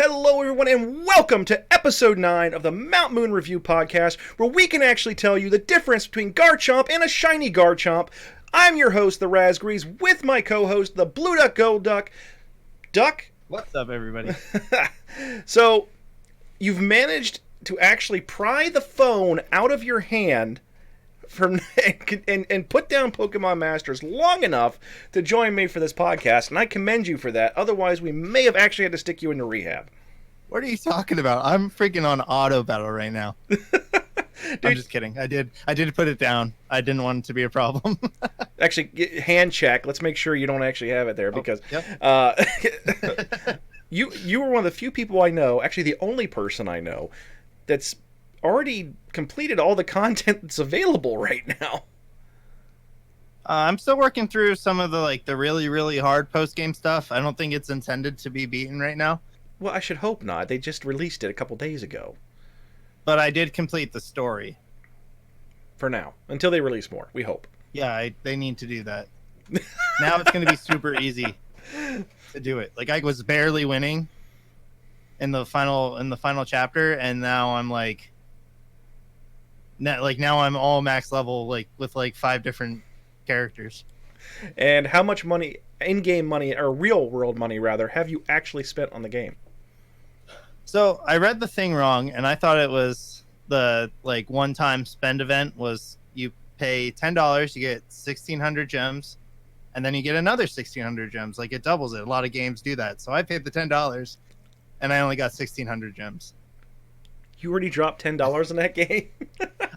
Hello, everyone, and welcome to episode 9 of the Mount Moon Review podcast, where we can actually tell you the difference between Garchomp and a shiny Garchomp. I'm your host, the Razgrees, with my co-host, the Blue Duck Gold Duck. Duck? What's up, everybody? So, you've managed to actually pry the phone out of your hand from and put down Pokemon Masters long enough to join me for this podcast, and I commend you for that. Otherwise, we may have actually had to stick you into rehab. What are you talking about? I'm freaking on auto battle right now. I'm just kidding. I did put it down. I didn't want it to be a problem. Actually, hand check. Let's make sure you don't actually have it there, because you were one of the few people I know, actually the only person I know, that's already completed all the content that's available right now. I'm still working through some of the really, really hard post-game stuff. I don't think it's intended to be beaten right now. Well, I should hope not. They just released it a couple days ago. But I did complete the story. For now. Until they release more, we hope. Yeah, they need to do that. Now it's going to be super easy to do it. Like, I was barely winning in the final chapter, and now I'm now I'm all max level, with 5 different characters. And how much money, in-game money, or real-world money, rather, have you actually spent on the game? So I read the thing wrong, and I thought it was the one-time spend event was you pay $10, you get 1,600 gems, and then you get another 1,600 gems. Like, it doubles it. A lot of games do that. So I paid the $10, and I only got 1,600 gems. You already dropped $10 in that game?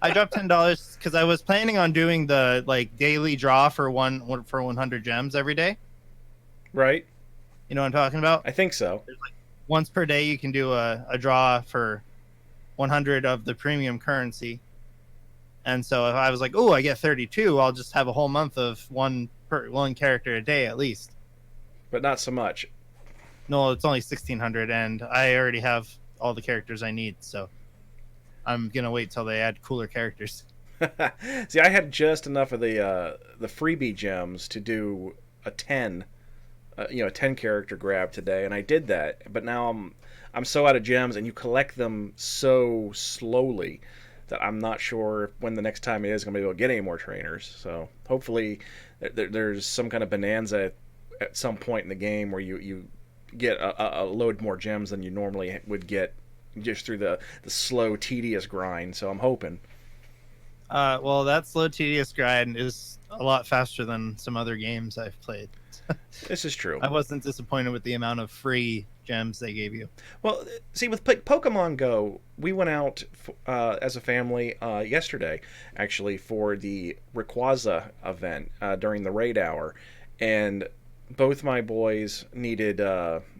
I dropped $10 because I was planning on doing the daily draw for 100 gems every day. Right. You know what I'm talking about? I think so. There's once per day you can do a draw for 100 of the premium currency. And so if I was like, oh, I get 32, I'll just have a whole month of one character a day at least. But not so much. No, it's only 1,600, and I already have all the characters I need, so I'm gonna wait till they add cooler characters. See, I had just enough of the freebie gems to do a 10 character grab today, and I did that. But now I'm so out of gems, and you collect them so slowly that I'm not sure when the next time it is going to be able to get any more trainers. So hopefully there's some kind of bonanza at some point in the game where you get a load more gems than you normally would get just through the slow, tedious grind. So I'm hoping. Well, that slow, tedious grind is a lot faster than some other games I've played. This is true. I wasn't disappointed with the amount of free gems they gave you. Well, see, with Pokemon Go, we went out as a family yesterday, actually, for the Rayquaza event during the raid hour, and both my boys needed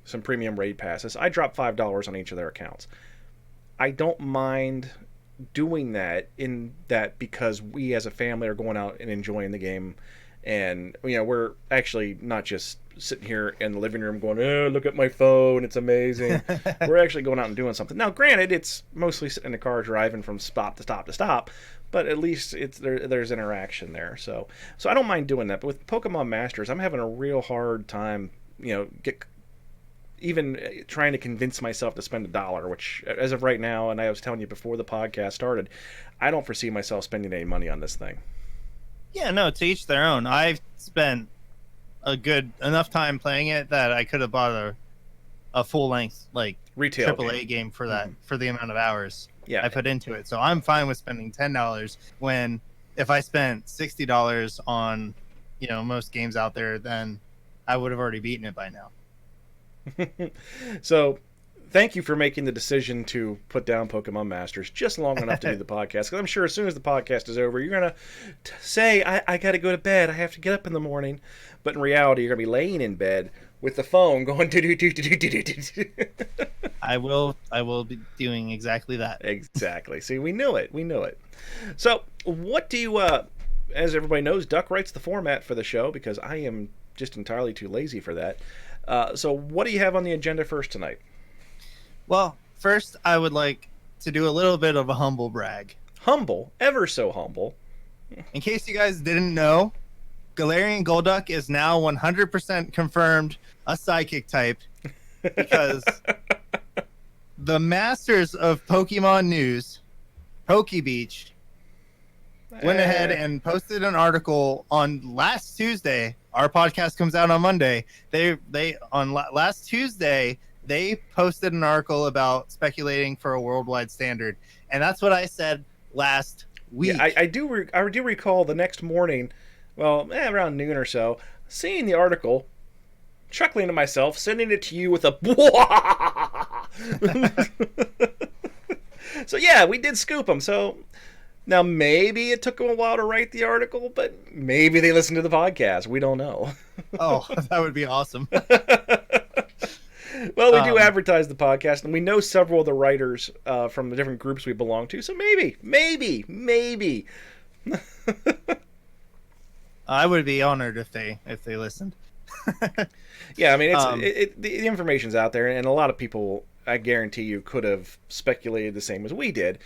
some premium raid passes. I dropped $5 on each of their accounts. I don't mind doing that because we as a family are going out and enjoying the game, and we're actually not just sitting here in the living room going, oh, look at my phone, it's amazing. We're actually going out and doing something. Now, granted, it's mostly sitting in the car driving from stop to stop to stop, but at least there's interaction there. So I don't mind doing that. But with Pokemon Masters, I'm having a real hard time, even trying to convince myself to spend $1, which, as of right now, and I was telling you before the podcast started, I don't foresee myself spending any money on this thing. Yeah, no, to each their own. I've spent a good enough time playing it that I could have bought a full length retail AAA game for that, for the amount of hours I put into it. So I'm fine with spending $10 when if I spent $60 on most games out there, then I would have already beaten it by now. So thank you for making the decision to put down Pokemon Masters just long enough to do the podcast, because I'm sure as soon as the podcast is over, you're going to say, I got to go to bed. I have to get up in the morning. But in reality, you're going to be laying in bed with the phone going, do. I will be doing exactly that. Exactly. See, we knew it. So what do you, as everybody knows, Duck writes the format for the show because I am just entirely too lazy for that. So what do you have on the agenda first tonight? Well, first, I would like to do a little bit of a humble brag. Humble? Ever so humble. In case you guys didn't know, Galarian Golduck is now 100% confirmed a psychic type because the masters of Pokemon news, PokeBeach, went ahead and posted an article on last Tuesday. Our podcast comes out on Monday. Last Tuesday they posted an article about speculating for a worldwide standard, and that's what I said last week. Yeah, I do recall the next morning, well, around noon or so, seeing the article, chuckling to myself, sending it to you with a So yeah, we did scoop them. So now maybe it took them a while to write the article, but maybe they listened to the podcast. We don't know. Oh, that would be awesome. Well, we do advertise the podcast, and we know several of the writers from the different groups we belong to. So maybe. I would be honored if they listened. Yeah, I mean, the information's out there, and a lot of people, I guarantee you, could have speculated the same as we did.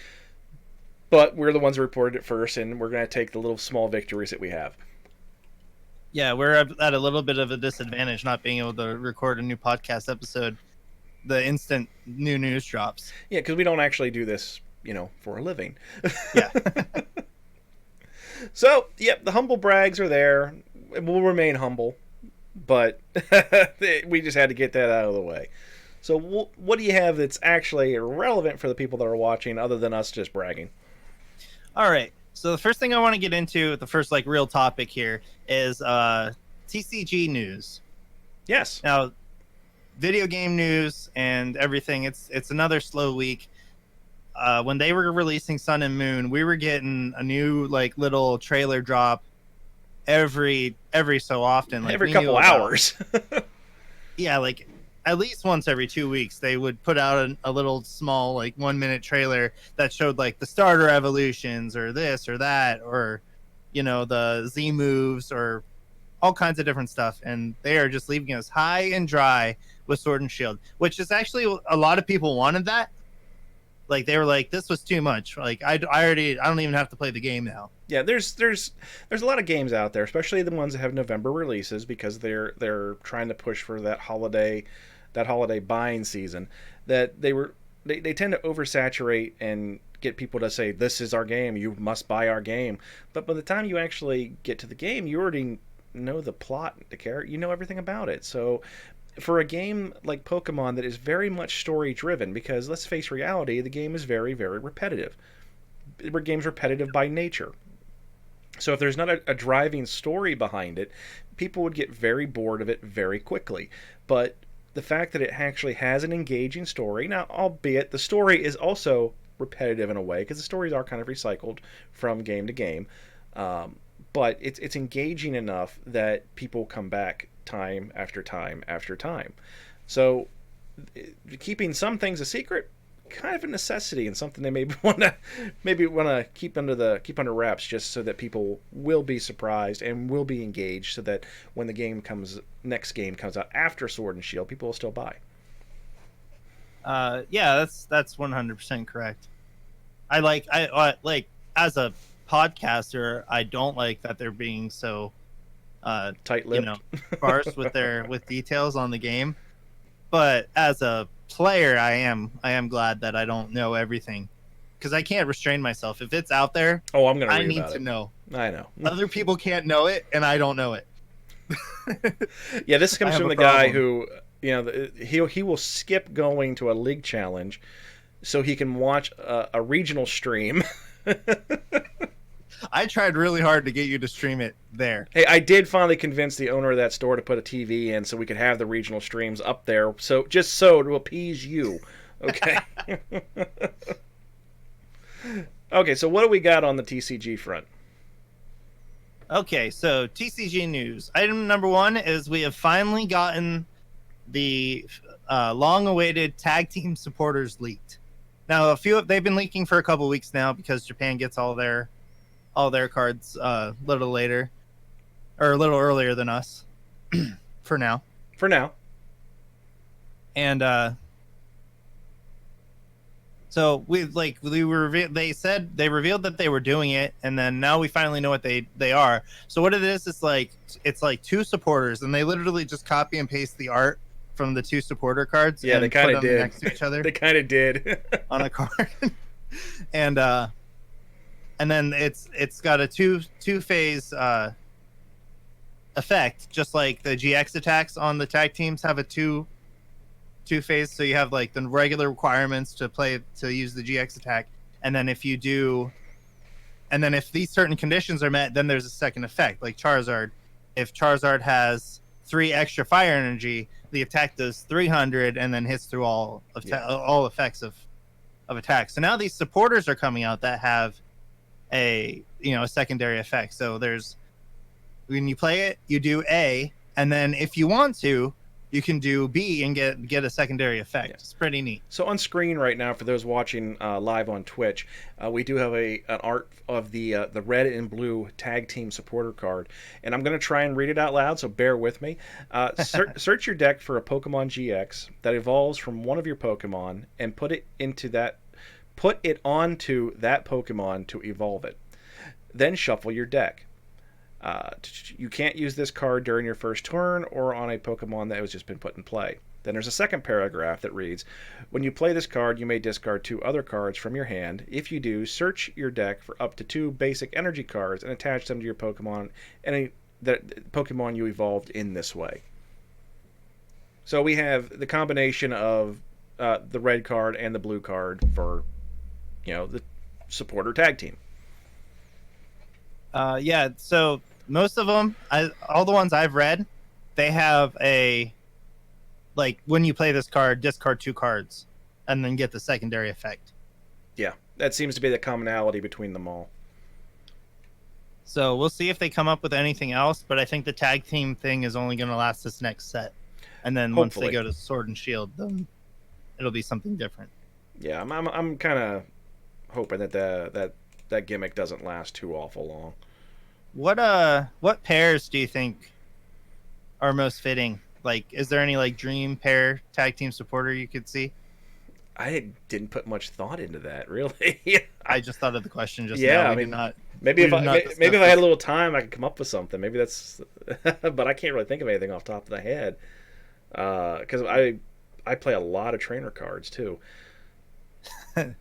But we're the ones who reported it first, and we're going to take the little small victories that we have. Yeah, we're at a little bit of a disadvantage not being able to record a new podcast episode the instant new news drops. Yeah, because we don't actually do this, for a living. Yeah. So, yep, the humble brags are there. We'll remain humble, but we just had to get that out of the way. So what do you have that's actually relevant for the people that are watching other than us just bragging? All right. So the first thing I want to get into, the first real topic here, is TCG news. Yes. Now, video game news and everything. It's another slow week. When they were releasing Sun and Moon, we were getting a new little trailer drop every so often. Every couple hours. Yeah, at least once every 2 weeks, they would put out a little small 1 minute trailer that showed the starter evolutions or this or that, or the Z moves or all kinds of different stuff. And they are just leaving us high and dry with Sword and Shield, which is actually a lot of people wanted that. They were like, this was too much. I don't even have to play the game now. Yeah, there's a lot of games out there, especially the ones that have November releases, because they're trying to push for that holiday buying season, that they tend to oversaturate and get people to say, this is our game, you must buy our game. But by the time you actually get to the game, you already know the plot, the character, you know everything about it. So for a game like Pokemon that is very much story driven, because let's face reality, the game is very, very repetitive. The game's repetitive by nature. So if there's not a driving story behind it, people would get very bored of it very quickly. But the fact that it actually has an engaging story, now albeit the story is also repetitive in a way, because the stories are kind of recycled from game to game, but it's engaging enough that people come back time after time after time. So keeping some things a secret, kind of a necessity, and something they maybe want to keep under wraps, just so that people will be surprised and will be engaged, so that when the next game comes out after Sword and Shield, people will still buy. Yeah, that's 100% correct. I like as a podcaster, I don't like that they're being so tight-lipped, sparse with details on the game. But as a player, I am glad that I don't know everything, because I can't restrain myself. If it's out there, I'm gonna. I need to know. I know. Other people can't know it, and I don't know it. Yeah, this comes from the guy who, he will skip going to a league challenge so he can watch a regional stream. I tried really hard to get you to stream it there. Hey, I did finally convince the owner of that store to put a TV in so we could have the regional streams up there. So to appease you. Okay. Okay, so what do we got on the TCG front? Okay, so TCG news. Item number 1 is we have finally gotten the long-awaited tag team supporters leaked. Now, they've been leaking for a couple weeks now, because Japan gets all their cards a little later, or a little earlier than us. For now. And so they revealed that they were doing it, and then now we finally know what they are. So what it is, it's like 2 supporters, and they literally just copy and paste the art from the two supporter cards. Yeah, and they kind put of them did. next to each other They kind of did. on a card, and then it's got a two phase effect, just like the GX attacks on the tag teams have a two phase. So you have like the regular requirements to use the GX attack, and then if these certain conditions are met, then there's a second effect. Like Charizard, if Charizard has 3 extra fire energy, the attack does 300 and then hits through all effects of attack. So now these supporters are coming out that have a secondary effect. So there's, when you play it, you do A, and then if you want to, you can do B and get a secondary effect. Yeah. It's pretty neat. So on screen right now, for those watching live on Twitch, we do have an art of the red and blue tag team supporter card, and I'm going to try and read it out loud, so bear with me. Search your deck for a Pokemon GX that evolves from one of your Pokemon, and put it onto that Pokemon to evolve it. Then shuffle your deck. You can't use this card during your first turn or on a Pokemon that has just been put in play. Then there's a second paragraph that reads, when you play this card, you may discard 2 other cards from your hand. If you do, search your deck for up to 2 basic energy cards and attach them to your Pokemon, that Pokemon you evolved in this way. So we have the combination of the red card and the blue card for, the supporter tag team. Yeah, so most of them, all the ones I've read, they have when you play this card, discard 2 cards and then get the secondary effect. Yeah, that seems to be the commonality between them all. So we'll see if they come up with anything else, but I think the tag team thing is only going to last this next set. And then once they go to Sword and Shield, then it'll be something different. Yeah, I'm kind of hoping that gimmick doesn't last too awful long. What pairs do you think are most fitting? Like, is there any dream pair tag team supporter you could see? I didn't put much thought into that, really. I just thought of the question just now. Maybe if I had a little time, I could come up with something. Maybe that's, but I can't really think of anything off the top of the head. Because I play a lot of trainer cards too. How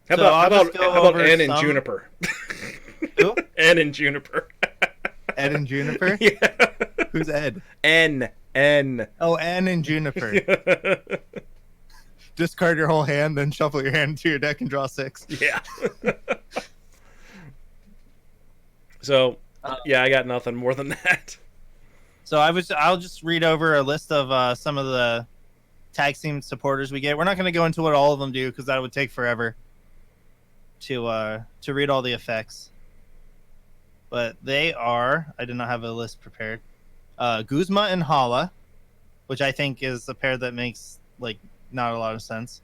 about N and Juniper? Who? N and Juniper. Ed and Juniper? Yeah. Who's Ed? N. Oh, N and Juniper. Discard your whole hand, then shuffle your hand into your deck and draw 6. Yeah. So, I got nothing more than that. So I'll just read over a list of some of the tag team supporters we get. We're not going to go into what all of them do because that would take forever to read all the effects. But they are, I did not have a list prepared. Guzma and Hala, which I think is a pair that makes not a lot of sense.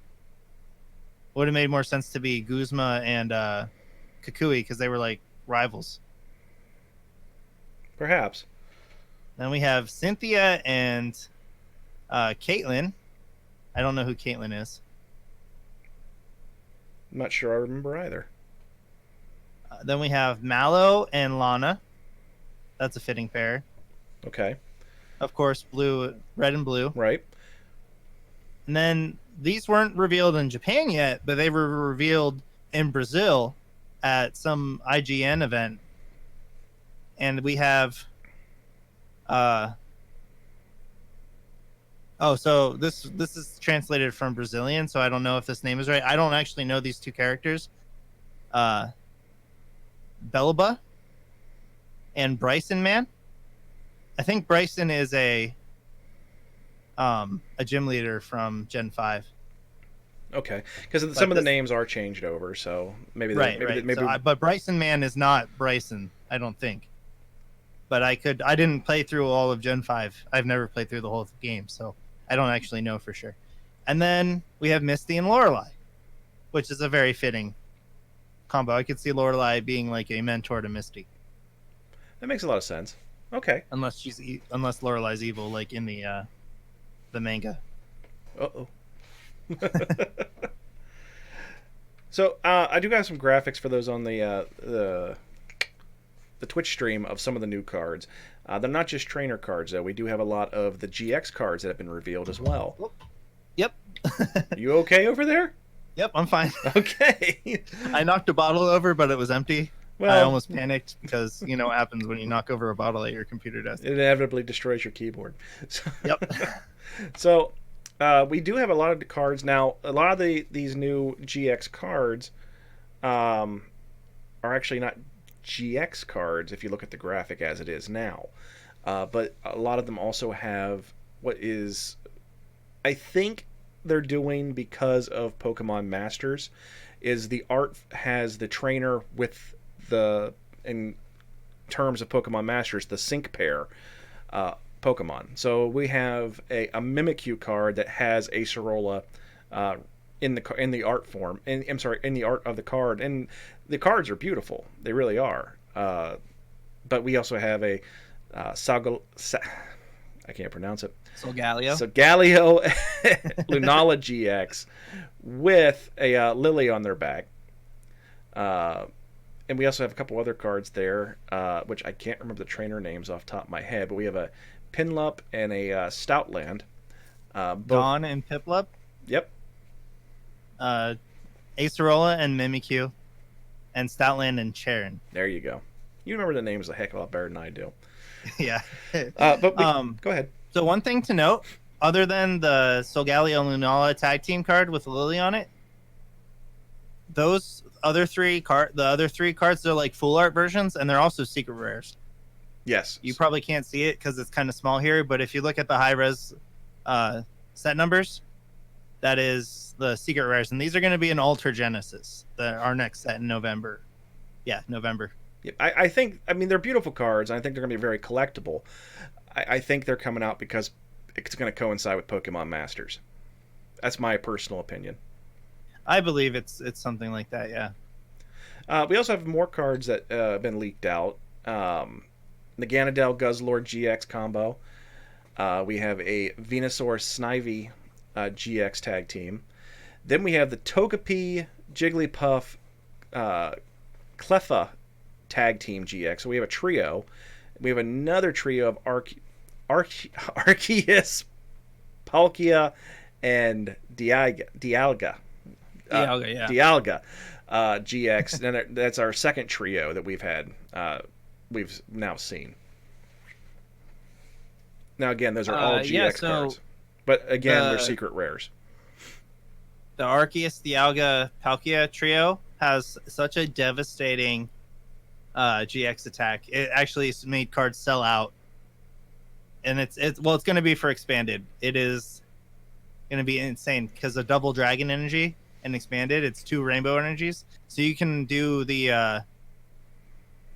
Would have made more sense to be Guzma and Kukui because they were rivals. Perhaps. Then we have Cynthia and Caitlyn. I don't know who Caitlyn is. I'm not sure I remember either. Then we have Mallow and Lana. That's a fitting pair. Okay. Of course, red and blue. Right. And then these weren't revealed in Japan yet, but they were revealed in Brazil at some IGN event. And we have so this is translated from Brazilian, so I don't know if this name is right. I don't actually know these 2 characters. Belba and Bryson Man. I think Bryson is a gym leader from Gen 5. Okay, because some of the names are changed over, so maybe but Bryson Man is not Bryson, I don't think. But I didn't play through all of Gen 5. I've never played through the whole game, so I don't actually know for sure. And then we have Misty and Lorelei, which is a very fitting combo. I could see Lorelei being a mentor to Misty. That makes a lot of sense. Okay. Unless Lorelei's evil, in the manga. Uh-oh. So I do have some graphics for those on the the Twitch stream of some of the new cards. They're not just trainer cards, though. We do have a lot of the GX cards that have been revealed as well. Yep. You okay over there? Yep, I'm fine. Okay. I knocked a bottle over, but it was empty. Well, I almost panicked because you know what happens when you knock over a bottle at your computer desk. it inevitably destroys your keyboard. So, Yep. so we do have a lot of the cards now. A lot of these new GX cards are actually not GX cards if you look at the graphic as it is now. But a lot of them also have what is, I think they're doing because of Pokemon Masters, is the art has the trainer with the, in terms of Pokemon Masters, the sync pair Pokemon. So we have a Mimikyu card that has Acerola in the art form, and I'm sorry, in the art of the card, and the cards are beautiful. They really are. But we also have a I can't pronounce it. Solgaleo. Solgaleo Lunala GX with a Lily on their back. And we also have a couple other cards there, which I can't remember the trainer names off the top of my head, but we have a Pinlup and a Stoutland. Dawn and Piplup. Yep. Acerola and Mimikyu. And Stoutland and Cheren. There you go. You remember the names a heck of a lot better than I do. Yeah. Go ahead. So one thing to note, other than the Solgaleo Lunala tag team card with Lily on it, those other three cards, they're like full art versions, and they're also secret rares. Yes. You probably can't see it because it's kind of small here, but if you look at the high res set numbers, that is the secret rares, and these are going to be an Ultra Genesis, our next set in November. Yeah, November. Yeah, I think, I mean, they're beautiful cards, and I think they're going to be very collectible. I think they're coming out because it's going to coincide with Pokemon Masters. That's my personal opinion. I believe it's something like that, yeah. We also have more cards that have been leaked out. The Ganondorf Guzzlord GX combo. We have a Venusaur Snivy GX tag team. Then we have the Togepi Jigglypuff Cleffa tag team GX. So we have a trio. We have another trio of Arceus, Palkia, and Dialga. Dialga, yeah. Dialga GX. And that's our second trio that we've had. We've now seen. Now again, those are all GX cards, but again, they're secret rares. The Arceus, Dialga, Palkia trio has such a devastating GX attack. It actually made cards sell out, and it's going to be for expanded. It is going to be insane because of double dragon energy and expanded. It's 2 rainbow energies, so you can do the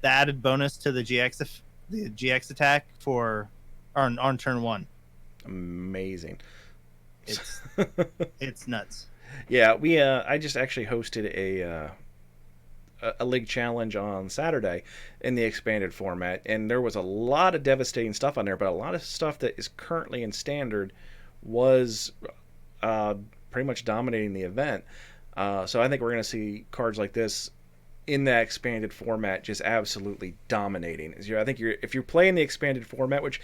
added bonus to the GX attack for on turn 1. Amazing. It's nuts. Yeah, we I just actually hosted a league challenge on Saturday in the expanded format, and there was a lot of devastating stuff on there, but a lot of stuff that is currently in standard was pretty much dominating the event. So I think we're going to see cards like this in that expanded format just absolutely dominating. I think if you're playing the expanded format, which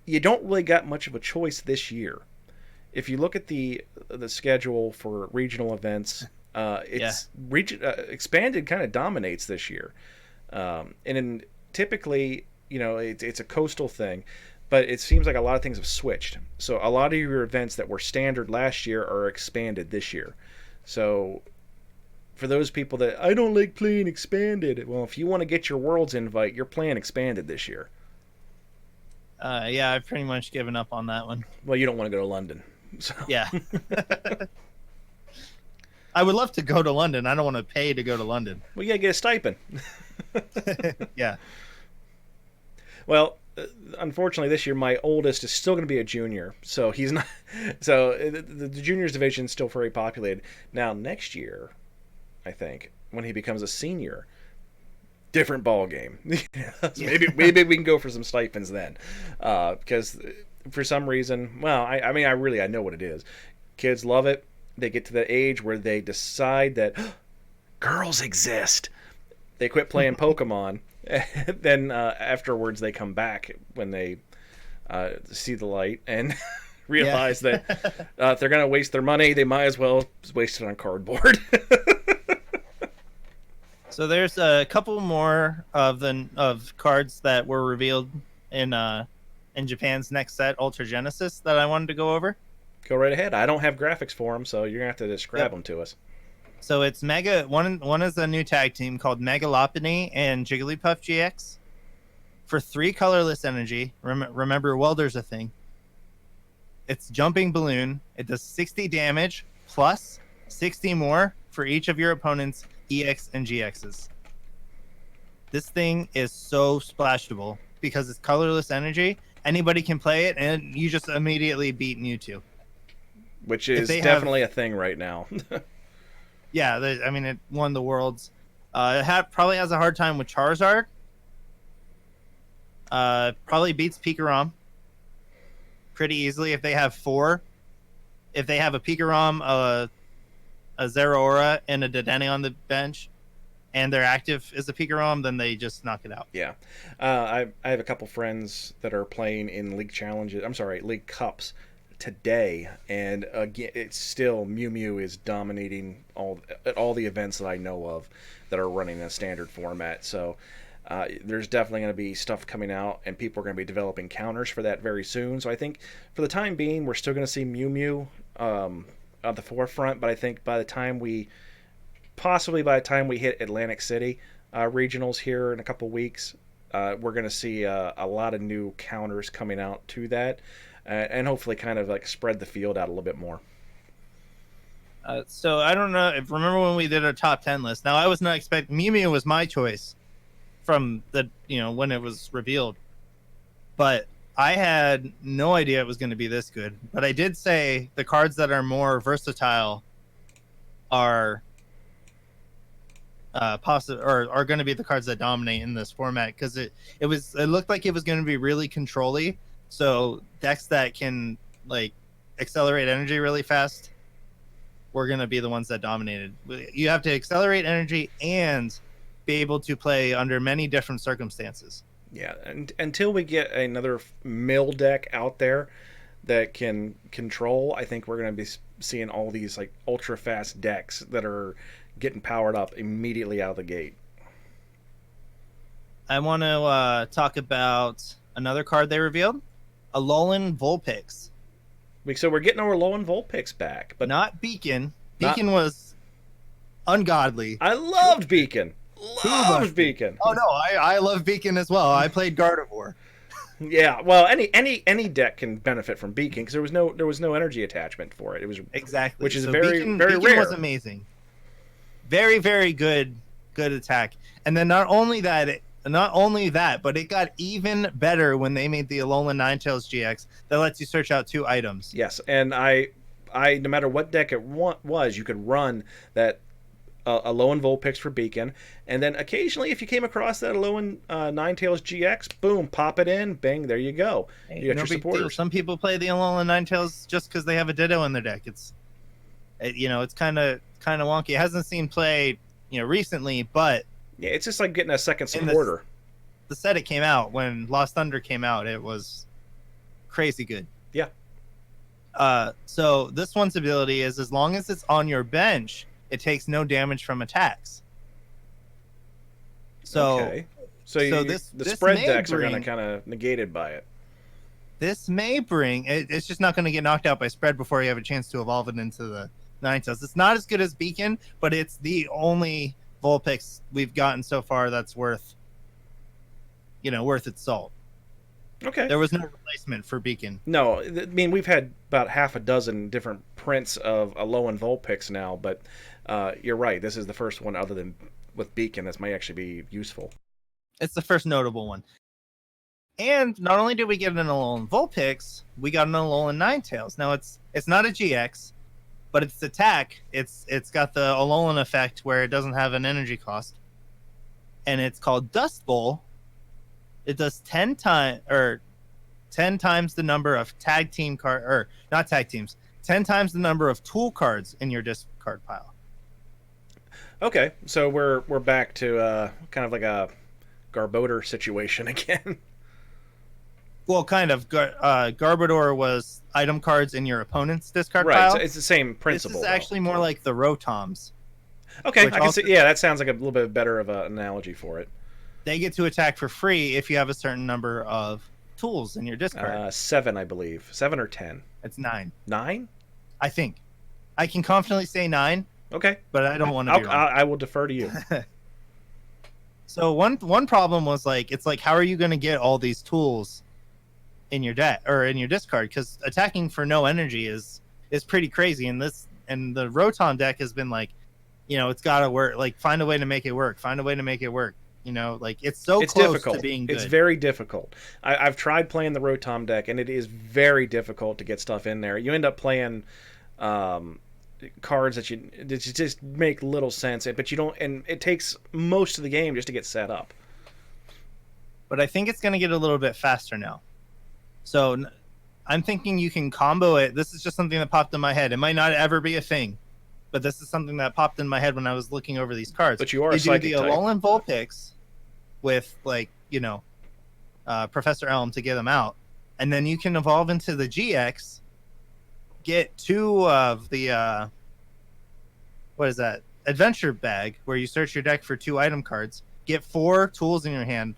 you don't really got much of a choice this year. If you look at the schedule for regional events, expanded kind of dominates this year, and typically, it's a coastal thing, but it seems like a lot of things have switched. So a lot of your events that were standard last year are expanded this year. So for those people that I don't like playing expanded, well, if you want to get your Worlds invite, you're playing expanded this year. Yeah, I've pretty much given up on that one. Well, you don't want to go to London. So. Yeah. I would love to go to London. I don't want to pay to go to London. Well, you got to get a stipend. Yeah. Well, unfortunately, this year my oldest is still going to be a junior, so he's not. So the juniors division is still very populated. Now next year, I think when he becomes a senior, different ball game. So maybe we can go for some stipends then, because for some reason, well, I mean, I know what it is. Kids love it. They get to that age where they decide that girls exist. They quit playing Pokemon Then afterwards, they come back when they see the light and realize that if they're gonna waste their money, they might as well waste it on cardboard. So there's a couple more of cards that were revealed in Japan's next set, Ultra Genesis, that I wanted to go over. Go right ahead. I don't have graphics for them, so you're gonna have to describe them to us. So it's Mega. One is a new tag team called Megalopony and Jigglypuff GX for 3 colorless energy. Remember, Welder's a thing. It's Jumping Balloon. It does 60 damage plus 60 more for each of your opponent's EX and GXs. This thing is so splashable because it's colorless energy. Anybody can play it, and you just immediately beat Mewtwo. Which is definitely a thing right now. Yeah, I mean, it won the Worlds. It probably has a hard time with Charizard. Probably beats Pikarom pretty easily if they have 4. If they have a Pikarom, a Zeraora, and a Dedenne on the bench, and their active is a Pikarom, then they just knock it out. Yeah. I have a couple friends that are playing in League Challenges. I'm sorry, League Cups today, and again, it's still Mew Mew is dominating all the events that I know of that are running in a standard format. So there's definitely going to be stuff coming out, and people are going to be developing counters for that very soon. So I think for the time being, we're still going to see Mew Mew at the forefront. But I think by the time we hit Atlantic City regionals here in a couple weeks, we're going to see a lot of new counters coming out to that. And hopefully kind of like spread the field out a little bit more. So I don't know if remember when we did our top 10 list. Now I was not expecting Mew Mew was my choice from the when it was revealed, but I had no idea it was going to be this good. But I did say the cards that are more versatile are possible or are going to be the cards that dominate in this format because it looked like it was going to be really control-y. So decks that can like accelerate energy really fast were going to be the ones that dominated. You have to accelerate energy and be able to play under many different circumstances. Yeah, and until we get another mill deck out there that can control, I think we're going to be seeing all these like ultra fast decks that are getting powered up immediately out of the gate. I want to talk about another card they revealed. Alolan Vulpix. So we're getting our Alolan Vulpix back, but not Beacon. Beacon was ungodly. I loved Beacon. Loved Beacon. Oh no, I love Beacon as well. I played Gardevoir. Yeah, well, any deck can benefit from Beacon because there was no energy attachment for it. It was exactly, which is so very Beacon rare. Was amazing. Very very good attack. And then not only that, but it got even better when they made the Alolan Ninetales GX that lets you search out 2 items. Yes, and I no matter what deck it was, you could run that Alolan Vulpix for Beacon, and then occasionally if you came across that Alolan Ninetales GX, boom, pop it in, bang, there you go. Hey, you got your supporters. Some people play the Alolan Ninetales just because they have a Ditto in their deck. It's kind of wonky. It hasn't seen play recently, but yeah, it's just like getting a second supporter. The set it came out when Lost Thunder came out, it was crazy good. Yeah. So this one's ability is as long as it's on your bench, it takes no damage from attacks. So, okay. The this spread decks are going to kind of negated by it. This may bring it's just not going to get knocked out by spread before you have a chance to evolve it into the Ninetales. It's not as good as Beacon, but it's the only Vulpix we've gotten so far that's worth its salt. Okay. There was no replacement for Beacon. No, I mean we've had about half a dozen different prints of Alolan Vulpix now, but you're right. This is the first one other than with Beacon that might actually be useful. It's the first notable one. And not only did we get an Alolan Vulpix, we got an Alolan Ninetales. Now it's not a GX, but its attack, it's got the Alolan effect where it doesn't have an energy cost, and it's called Dust Bowl. It does 10 times the number of tag team card, or not tag teams, 10 times the number of tool cards in your discard pile. Okay, so we're back to kind of like a Garbodor situation again. Well, kind of. Garbodor was item cards in your opponent's discard Right, pile. so it's the same principle. This is actually more like the Rotoms. Okay, I can see. Yeah, that sounds like a little bit better of an analogy for it. They get to attack for free if you have a certain number of tools in your discard. 7, I believe. 7 or 10. It's 9. 9? I think. I can confidently say 9. Okay. But I don't want to be wrong. I will defer to you. So one problem was like, it's like, how are you going to get all these tools in your deck or in your discard? Because attacking for no energy is pretty crazy. And the Rotom deck has been like, it's got to work. Like, find a way to make it work. Find a way to make it work. Like it's close difficult. To being good. It's very difficult. I've tried playing the Rotom deck, and it is very difficult to get stuff in there. You end up playing cards that just make little sense, but you don't, and it takes most of the game just to get set up. But I think it's going to get a little bit faster now. So I'm thinking you can combo it. This is just something that popped in my head. It might not ever be a thing, but this is something that popped in my head when I was looking over these cards. But you are a psychic type. You do the Alolan Vulpix with Professor Elm to get them out, and then you can evolve into the GX, get 2 of the what is that, adventure bag, where you search your deck for 2 item cards, get 4 tools in your hand,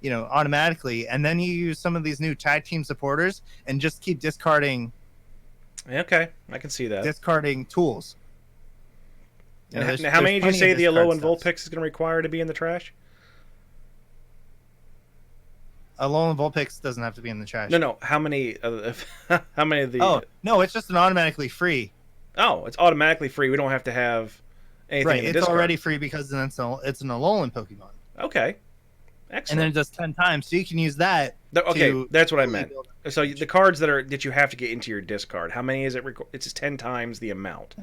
automatically, and then you use some of these new tag team supporters and just keep discarding. Okay, I can see that. Discarding tools. And how many did you say the Alolan Vulpix is going to require to be in the trash? Alolan Vulpix doesn't have to be in the trash. No. How many? How many of the? Oh no, it's just an automatically free. Oh, it's automatically free. We don't have to have anything. Right, in the it's discard. already free because it's an Alolan Pokemon. Okay, excellent. And then it does 10 times, so you can use that. Okay, that's what I meant. So the cards that you have to get into your discard, how many is it? It's just 10 times the amount.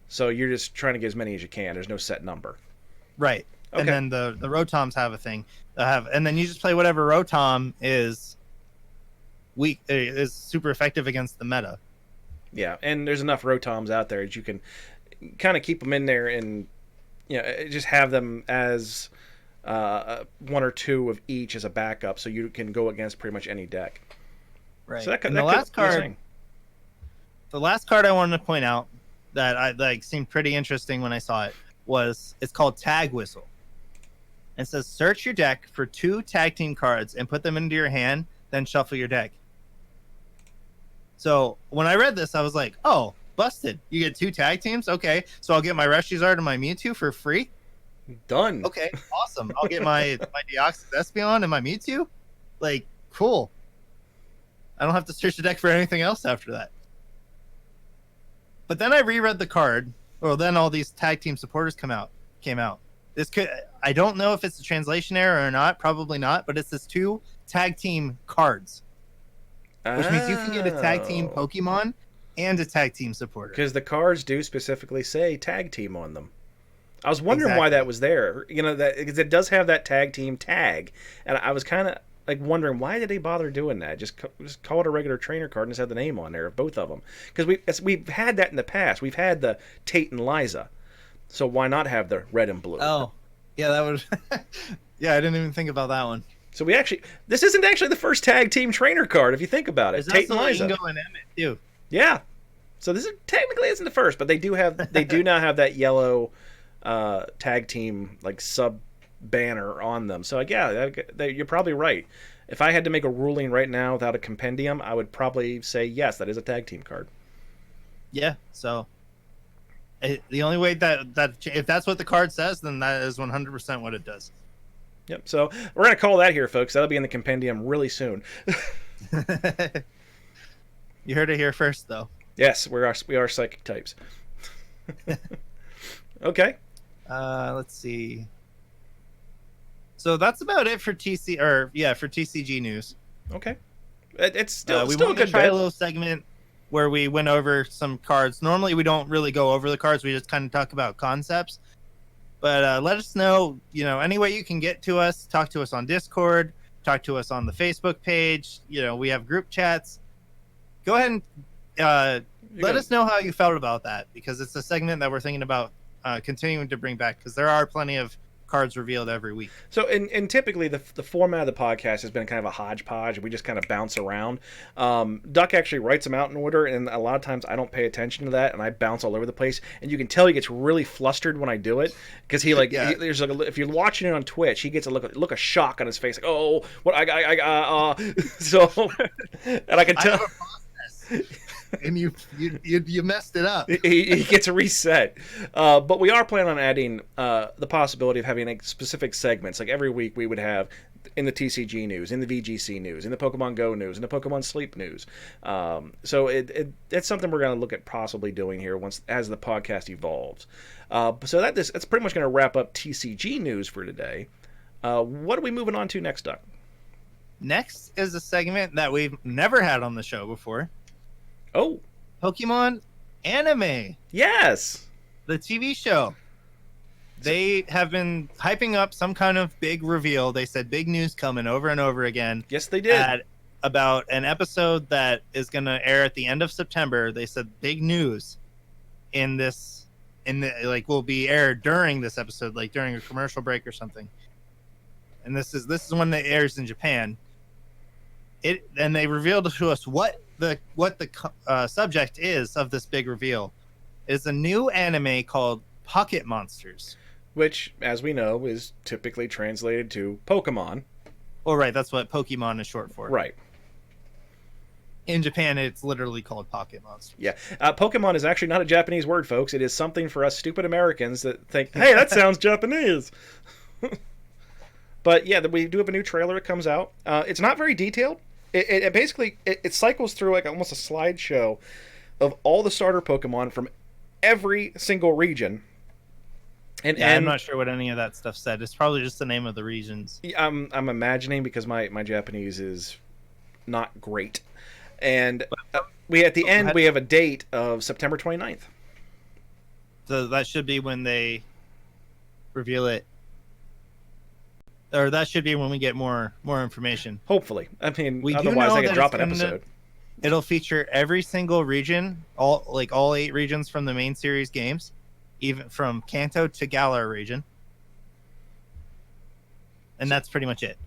So you're just trying to get as many as you can. There's no set number. Right. Okay. And then the Rotoms have a thing. And then you just play whatever Rotom is weak, is super effective against the meta. Yeah, and there's enough Rotoms out there that you can kind of keep them in there and just have them as 1 or 2 of each as a backup, so you can go against pretty much any deck. Right. So the last card I wanted to point out that seemed pretty interesting when I saw it it's called Tag Whistle. It says search your deck for 2 tag team cards and put them into your hand, then shuffle your deck. So when I read this, I was like, oh, busted. You get 2 tag teams? Okay. So I'll get my Reshizard and my Mewtwo for free? Done. Okay, awesome. I'll get my Deoxys Espeon and my Mewtwo? Like, cool. I don't have to search the deck for anything else after that. But then I reread the card. Well, then all these tag team supporters came out. I don't know if it's a translation error or not. Probably not. But it says 2 tag team cards, which means you can get a tag team Pokemon and a tag team supporter. Because the cards do specifically say tag team on them. I was wondering why that was there. Because it does have that tag team tag, and I was kind of like wondering why did they bother doing that? Just call it a regular trainer card and just have the name on there of both of them. Because we've had that in the past. We've had the Tate and Liza, so why not have the red and blue? Oh, yeah, that would. Yeah, I didn't even think about that one. So this isn't actually the first tag team trainer card if you think about it. Tate and Liza. Ingo and Emmett too. Yeah, so this technically isn't the first, but they do now have that yellow tag team like sub banner on them. So yeah, you're probably right. If I had to make a ruling right now without a compendium, I would probably say yes, that is a tag team card. Yeah. So the only way that if that's what the card says, then that is 100% what it does. Yep. So we're gonna call that here, folks. That'll be in the compendium really soon. You heard it here first, though. Yes, we are psychic types. Okay. Let's see. So that's about it for TCG news. Okay. It's still we still a wanted to good try bit. a little segment where we went over some cards. Normally we don't really go over the cards. We just kind of talk about concepts. But let us know, any way you can get to us. Talk to us on Discord. Talk to us on the Facebook page. We have group chats. Go ahead and let us know how you felt about that, because it's a segment that we're thinking about continuing to bring back, because there are plenty of cards revealed every week. So, and typically the format of the podcast has been kind of a hodgepodge. We just kind of bounce around. Duck actually writes them out in order, and a lot of times I don't pay attention to that, and I bounce all over the place. And you can tell he gets really flustered when I do it because there's like if you're watching it on Twitch, he gets a look of shock on his face, like, oh, what so, and I can tell. And you messed it up. He gets a reset. But we are planning on adding the possibility of having specific segments. Like every week we would have in the TCG news, in the VGC news, in the Pokemon Go news, in the Pokemon Sleep news. So it's something we're going to look at possibly doing here as the podcast evolves. So that's pretty much going to wrap up TCG news for today. What are we moving on to next, Doc? Next is a segment that we've never had on the show before. Oh, Pokemon anime. Yes, the TV show. They have been hyping up some kind of big reveal. They said big news coming over and over again. Yes, they did. About an episode that is going to air at the end of September. They said big news will be aired during this episode, like during a commercial break or something. And this is one that airs in Japan. And they revealed to us what the subject is of this big reveal. Is a new anime called Pocket Monsters, which, as we know, is typically translated to Pokemon. Oh, right, that's what Pokemon is short for. Right. In Japan, it's literally called Pocket Monsters. Yeah, Pokemon is actually not a Japanese word, folks. It is something for us stupid Americans that think, "Hey, that sounds Japanese." But yeah, we do have a new trailer. It comes out. It's not very detailed. It basically cycles through like almost a slideshow of all the starter Pokemon from every single region. And I'm not sure what any of that stuff said. It's probably just the name of the regions. I'm imagining because my Japanese is not great. And we have a date of September 29th. So that should be when they reveal it. Or that should be when we get more information. Hopefully. I mean, we otherwise they could drop an episode. It'll feature every single region, all 8 regions from the main series games, even from Kanto to Galar region. And that's pretty much it.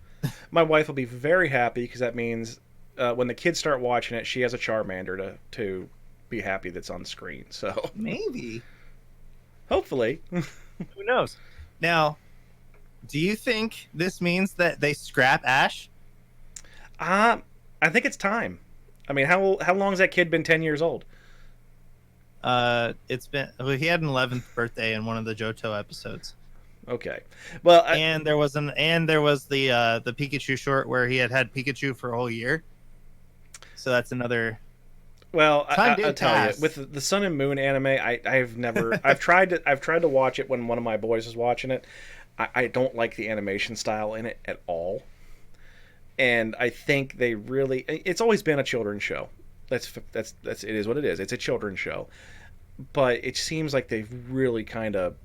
My wife will be very happy because that means when the kids start watching it, she has a Charmander to be happy that's on screen. So maybe. Hopefully. Who knows? Now, do you think this means that they scrap Ash? I think it's time. I mean, how long has that kid been 10 years old? It's been he had an 11th birthday in one of the Johto episodes. Okay. Well, and there was the Pikachu short where he had Pikachu for a whole year. So that's another. Well, I'll tell you, with the Sun and Moon anime, I've tried to watch it when one of my boys is watching it. I don't like the animation style in it at all. And I think it's always been a children's show. It is what it is. It's a children's show. But it seems like they've really kind of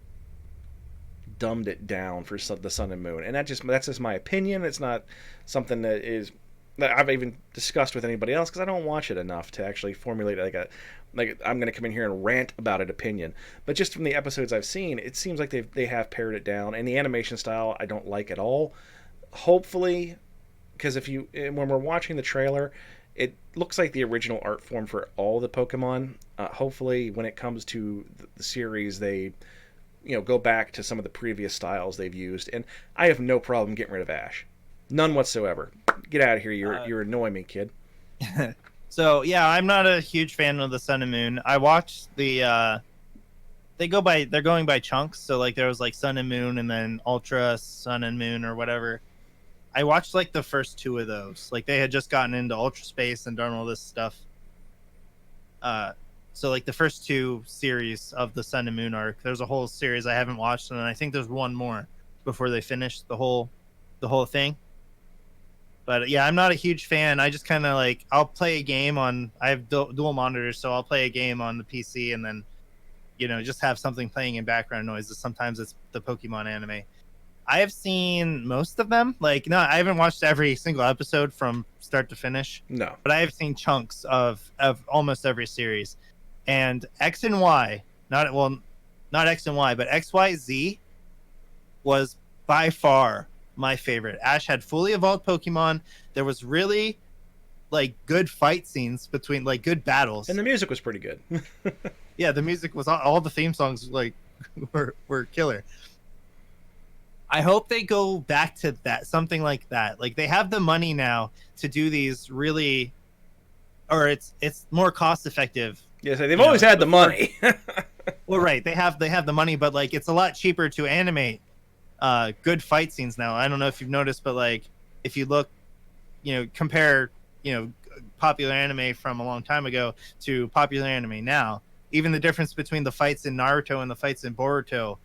dumbed it down for the Sun and Moon. And that's just my opinion. It's not something that I've even discussed with anybody else because I don't watch it enough to actually formulate like I'm going to come in here and rant about an opinion. But just from the episodes I've seen, it seems like they have pared it down, and the animation style I don't like at all. Hopefully, because when we're watching the trailer, it looks like the original art form for all the Pokemon. Hopefully, when it comes to the series, they go back to some of the previous styles they've used, and I have no problem getting rid of Ash. None whatsoever. Get out of here. You're annoying me, kid. So, yeah, I'm not a huge fan of the Sun and Moon. I watched they're going by chunks. So, like, there was, like, Sun and Moon and then Ultra Sun and Moon or whatever. I watched, like, the first 2 of those. Like, they had just gotten into Ultra Space and done all this stuff. So, like, the first 2 series of the Sun and Moon arc, there's a whole series I haven't watched, and I think there's one more before they finish the whole thing. But yeah, I'm not a huge fan. I just kind of I'll play a game I have dual monitors, so I'll play a game on the PC and then, just have something playing in background noises. Sometimes it's the Pokemon anime. I have seen most of them. I haven't watched every single episode from start to finish. No. But I have seen chunks of almost every series. And X and Y, not X and Y, but XYZ was by far my favorite. Ash had fully evolved Pokemon. There was really like good fight scenes between like good battles. And the music was pretty good. Yeah, the music was all the theme songs like were killer. I hope they go back to that, something like that. Like they have the money now to do these really, or it's more cost effective. Yes, they've always had the money. Well, right, they have the money, but like it's a lot cheaper to animate good fight scenes now. I don't know if you've noticed, but like if you look, compare, popular anime from a long time ago to popular anime now, even the difference between the fights in Naruto and the fights in Boruto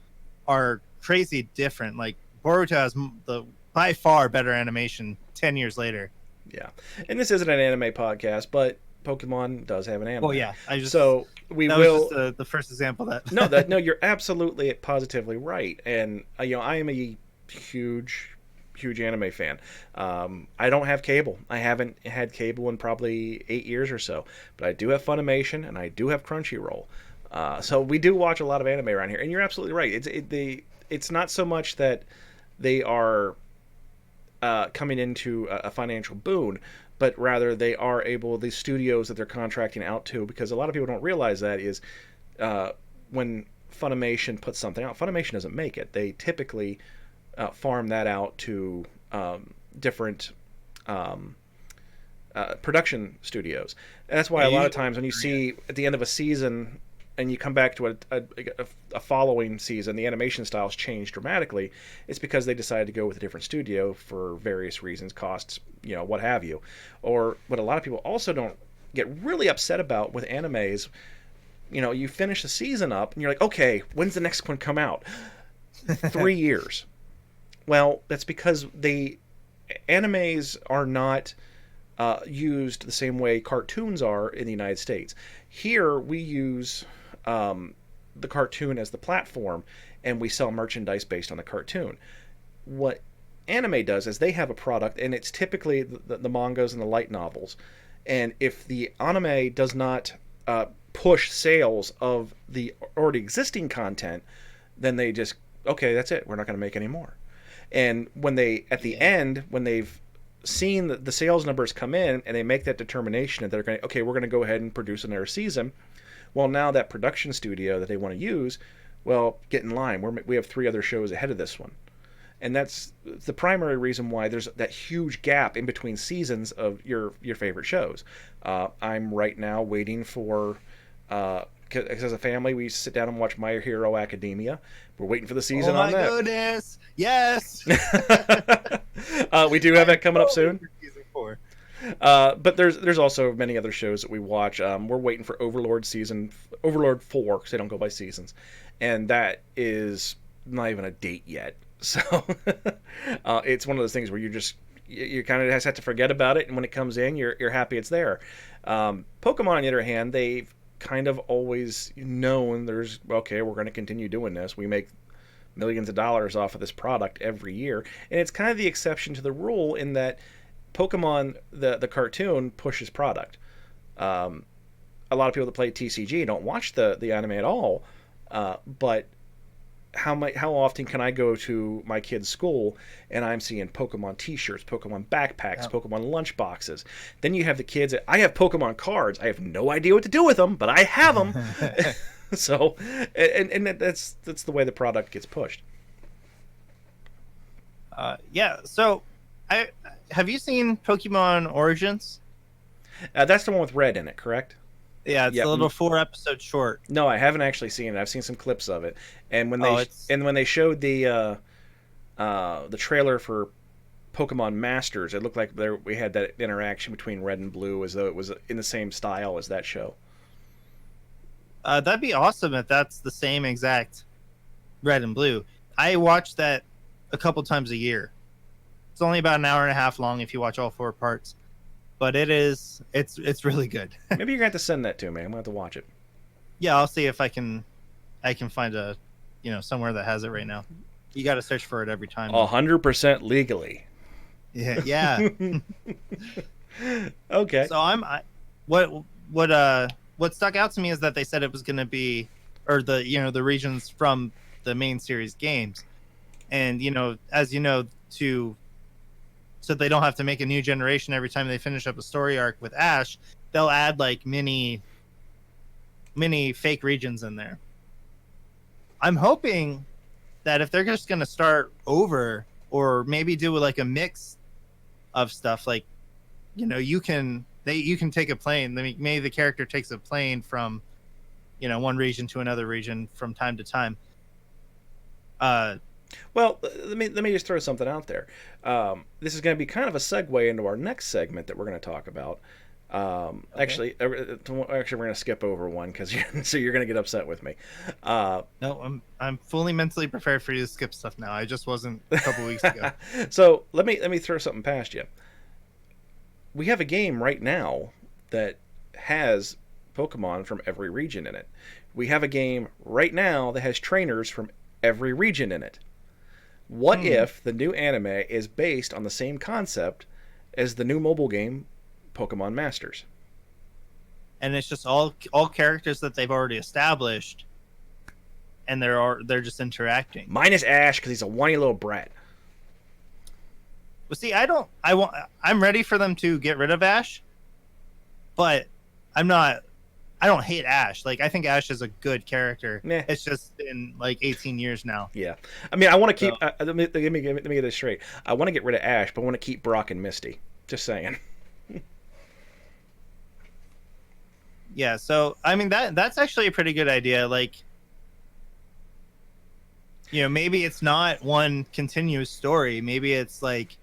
are crazy different. Like Boruto has the by far better animation 10 years later. Yeah, and this isn't an anime podcast, but Pokemon does have an anime. Well, yeah, so we that will. Was just the first example that. No, you're absolutely positively right, and I am a huge anime fan. I don't have cable. I haven't had cable in probably 8 years or so, but I do have Funimation and I do have Crunchyroll. So we do watch a lot of anime around here, and you're absolutely right. It's not so much that they are coming into a financial boon, but rather they are able, these studios that they're contracting out to, because a lot of people don't realize that is when Funimation puts something out, Funimation doesn't make it. They typically farm that out to different production studios. And that's why a lot of times when you see at the end of a season and you come back to a following season, the animation styles change dramatically. It's because they decided to go with a different studio for various reasons, costs, what have you. Or what a lot of people also don't get really upset about with animes, you finish the season up and you're like, okay, when's the next one come out? 3 years. Well, that's because animes are not used the same way cartoons are in the United States. Here, we use the cartoon as the platform, and we sell merchandise based on the cartoon. What anime does is they have a product, and it's typically the mangas and the light novels. And if the anime does not push sales of the already existing content, then they just, okay, that's it. We're not going to make any more. And when they, at the end, when they've seen the sales numbers come in and they make that determination that they're going to, okay, we're going to go ahead and produce another season. Well, now that production studio that they want to use, well, get in line. We have 3 other shows ahead of this one. And that's the primary reason why there's that huge gap in between seasons of your favorite shows. I'm right now waiting for, because as a family, we sit down and watch My Hero Academia. We're waiting for the season on that. Oh my goodness! Yes. We do have that coming up soon. Season 4. But there's also many other shows that we watch. We're waiting for Overlord 4, because they don't go by seasons, and that is not even a date yet. So it's one of those things where you kind of have to forget about it, and when it comes in, you're happy it's there. Pokemon, on the other hand, they've kind of always known we're going to continue doing this. We make millions of dollars off of this product every year, and it's kind of the exception to the rule in that Pokemon, the cartoon, pushes product. A lot of people that play TCG don't watch the anime at all, but how often can I go to my kid's school and I'm seeing Pokemon t-shirts, Pokemon backpacks, Pokemon lunch boxes. Then you have the kids I have Pokemon cards. I have no idea what to do with them, but I have them. So, and that's the way the product gets pushed. Yeah. So, have you seen Pokemon Origins? That's the one with Red in it, correct? Yeah, it's a little 4-episode short. No, I haven't actually seen it. I've seen some clips of it, and when they showed the trailer for Pokemon Masters, it looked like we had that interaction between Red and Blue, as though it was in the same style as that show. That'd be awesome if that's the same exact Red and Blue. I watch that a couple times a year. It's only about an hour and a half long if you watch all 4 parts. But it's really good. Maybe you're gonna have to send that to me. I'm gonna have to watch it. Yeah, I'll see if I can find a somewhere that has it right now. You got to search for it every time. 100% legally. Yeah. Okay. So what stuck out to me is that they said it was gonna be, or the regions from the main series games, And as you know, to so they don't have to make a new generation every time they finish up a story arc with Ash, they'll add like mini fake regions in there. I'm hoping that if they're just going to start over, or maybe do like a mix of stuff, like you can take a plane. Maybe the character takes a plane from one region to another region from time to time. Well, let me just throw something out there. This is going to be kind of a segue into our next segment that we're going to talk about. Okay. Actually, we're going to skip over one because you're going to get upset with me. No, I'm fully mentally prepared for you to skip stuff now. I just wasn't a couple weeks ago. So let me throw something past you. We have a game right now that has Pokemon from every region in it. We have a game right now that has trainers from every region in it. What if the new anime is based on the same concept as the new mobile game Pokemon Masters? And it's just all characters that they've already established, and they're just interacting. Minus Ash because he's a whiny little brat. Well, see, I'm ready for them to get rid of Ash, but I don't hate Ash. Like, I think Ash is a good character. Meh. It's just been like 18 years now. Yeah. I mean, I want to keep... let me get this straight. I want to get rid of Ash, but I want to keep Brock and Misty. Just saying. Yeah, so, I mean, that's actually a pretty good idea. Like, maybe it's not one continuous story. Maybe it's like,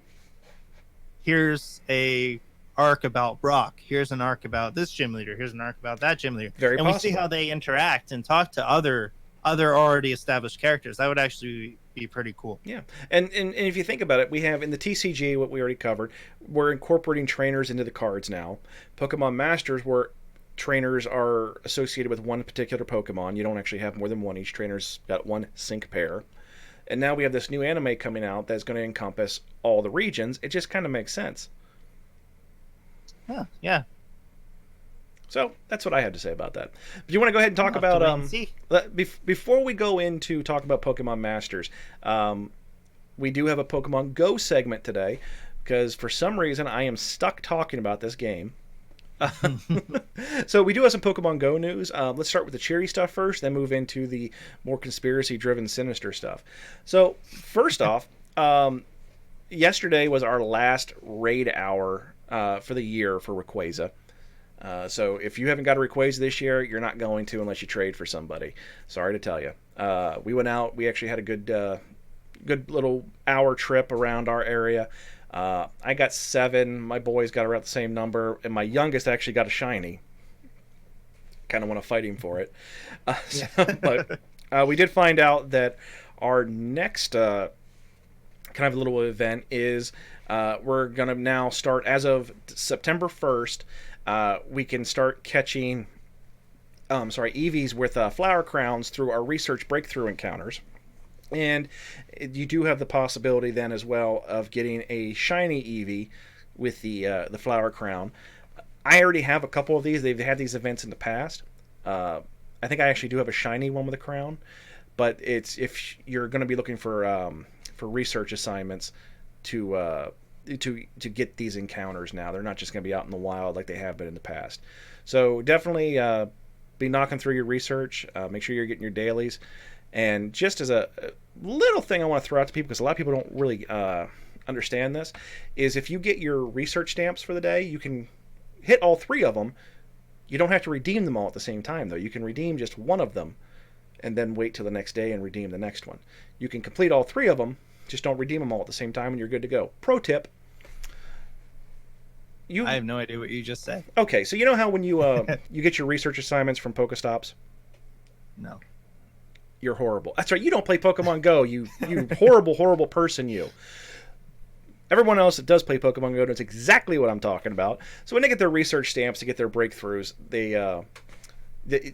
here's a arc about Brock. Here's an arc about this gym leader. Here's an arc about that gym leader. Very possible. We see how they interact and talk to other already established characters. That would actually be pretty cool. Yeah, and if you think about it, we have in the TCG, what we already covered, we're incorporating trainers into the cards now. Pokemon Masters, where trainers are associated with one particular Pokemon. You don't actually have more than one. Each trainer's got one sync pair. And now we have this new anime coming out that's going to encompass all the regions. It just kind of makes sense. Yeah. So that's what I had to say about that. Do you want to go ahead and talk about before we go into talk about Pokemon Masters? We do have a Pokemon Go segment today because for some reason I am stuck talking about this game. So we do have some Pokemon Go news. Let's start with the cheery stuff first, then move into the more conspiracy-driven, sinister stuff. So first off, yesterday was our last raid hour for the year for Rayquaza. So if you haven't got a Rayquaza this year, you're not going to unless you trade for somebody. Sorry to tell you. We went out. We actually had a good little hour trip around our area. I got 7. My boys got around the same number, and my youngest actually got a shiny. Kind of want to fight him for it. But we did find out that our next kind of little event is we're going to now start, as of September 1st, we can start catching EVs with flower crowns through our research breakthrough encounters. And you do have the possibility then as well of getting a shiny Eevee with the flower crown. I already have a couple of these. They've had these events in the past. I think I actually do have a shiny one with a crown, but it's if you're going to be looking for research assignments to get these encounters now. They're not just going to be out in the wild like they have been in the past. So definitely be knocking through your research. Make sure you're getting your dailies. And just as a little thing I want to throw out to people, because a lot of people don't really understand this, is if you get your research stamps for the day, you can hit all 3 of them. You don't have to redeem them all at the same time, though. You can redeem just one of them and then wait till the next day and redeem the next one. You can complete all 3 of them, just don't redeem them all at the same time and you're good to go. Pro tip. I have no idea what you just said. Okay, so you know how when you you get your research assignments from Pokestops? No. You're horrible. That's right. You don't play Pokemon Go. You horrible, horrible person. You. Everyone else that does play Pokemon Go knows exactly what I'm talking about. So when they get their research stamps to get their breakthroughs,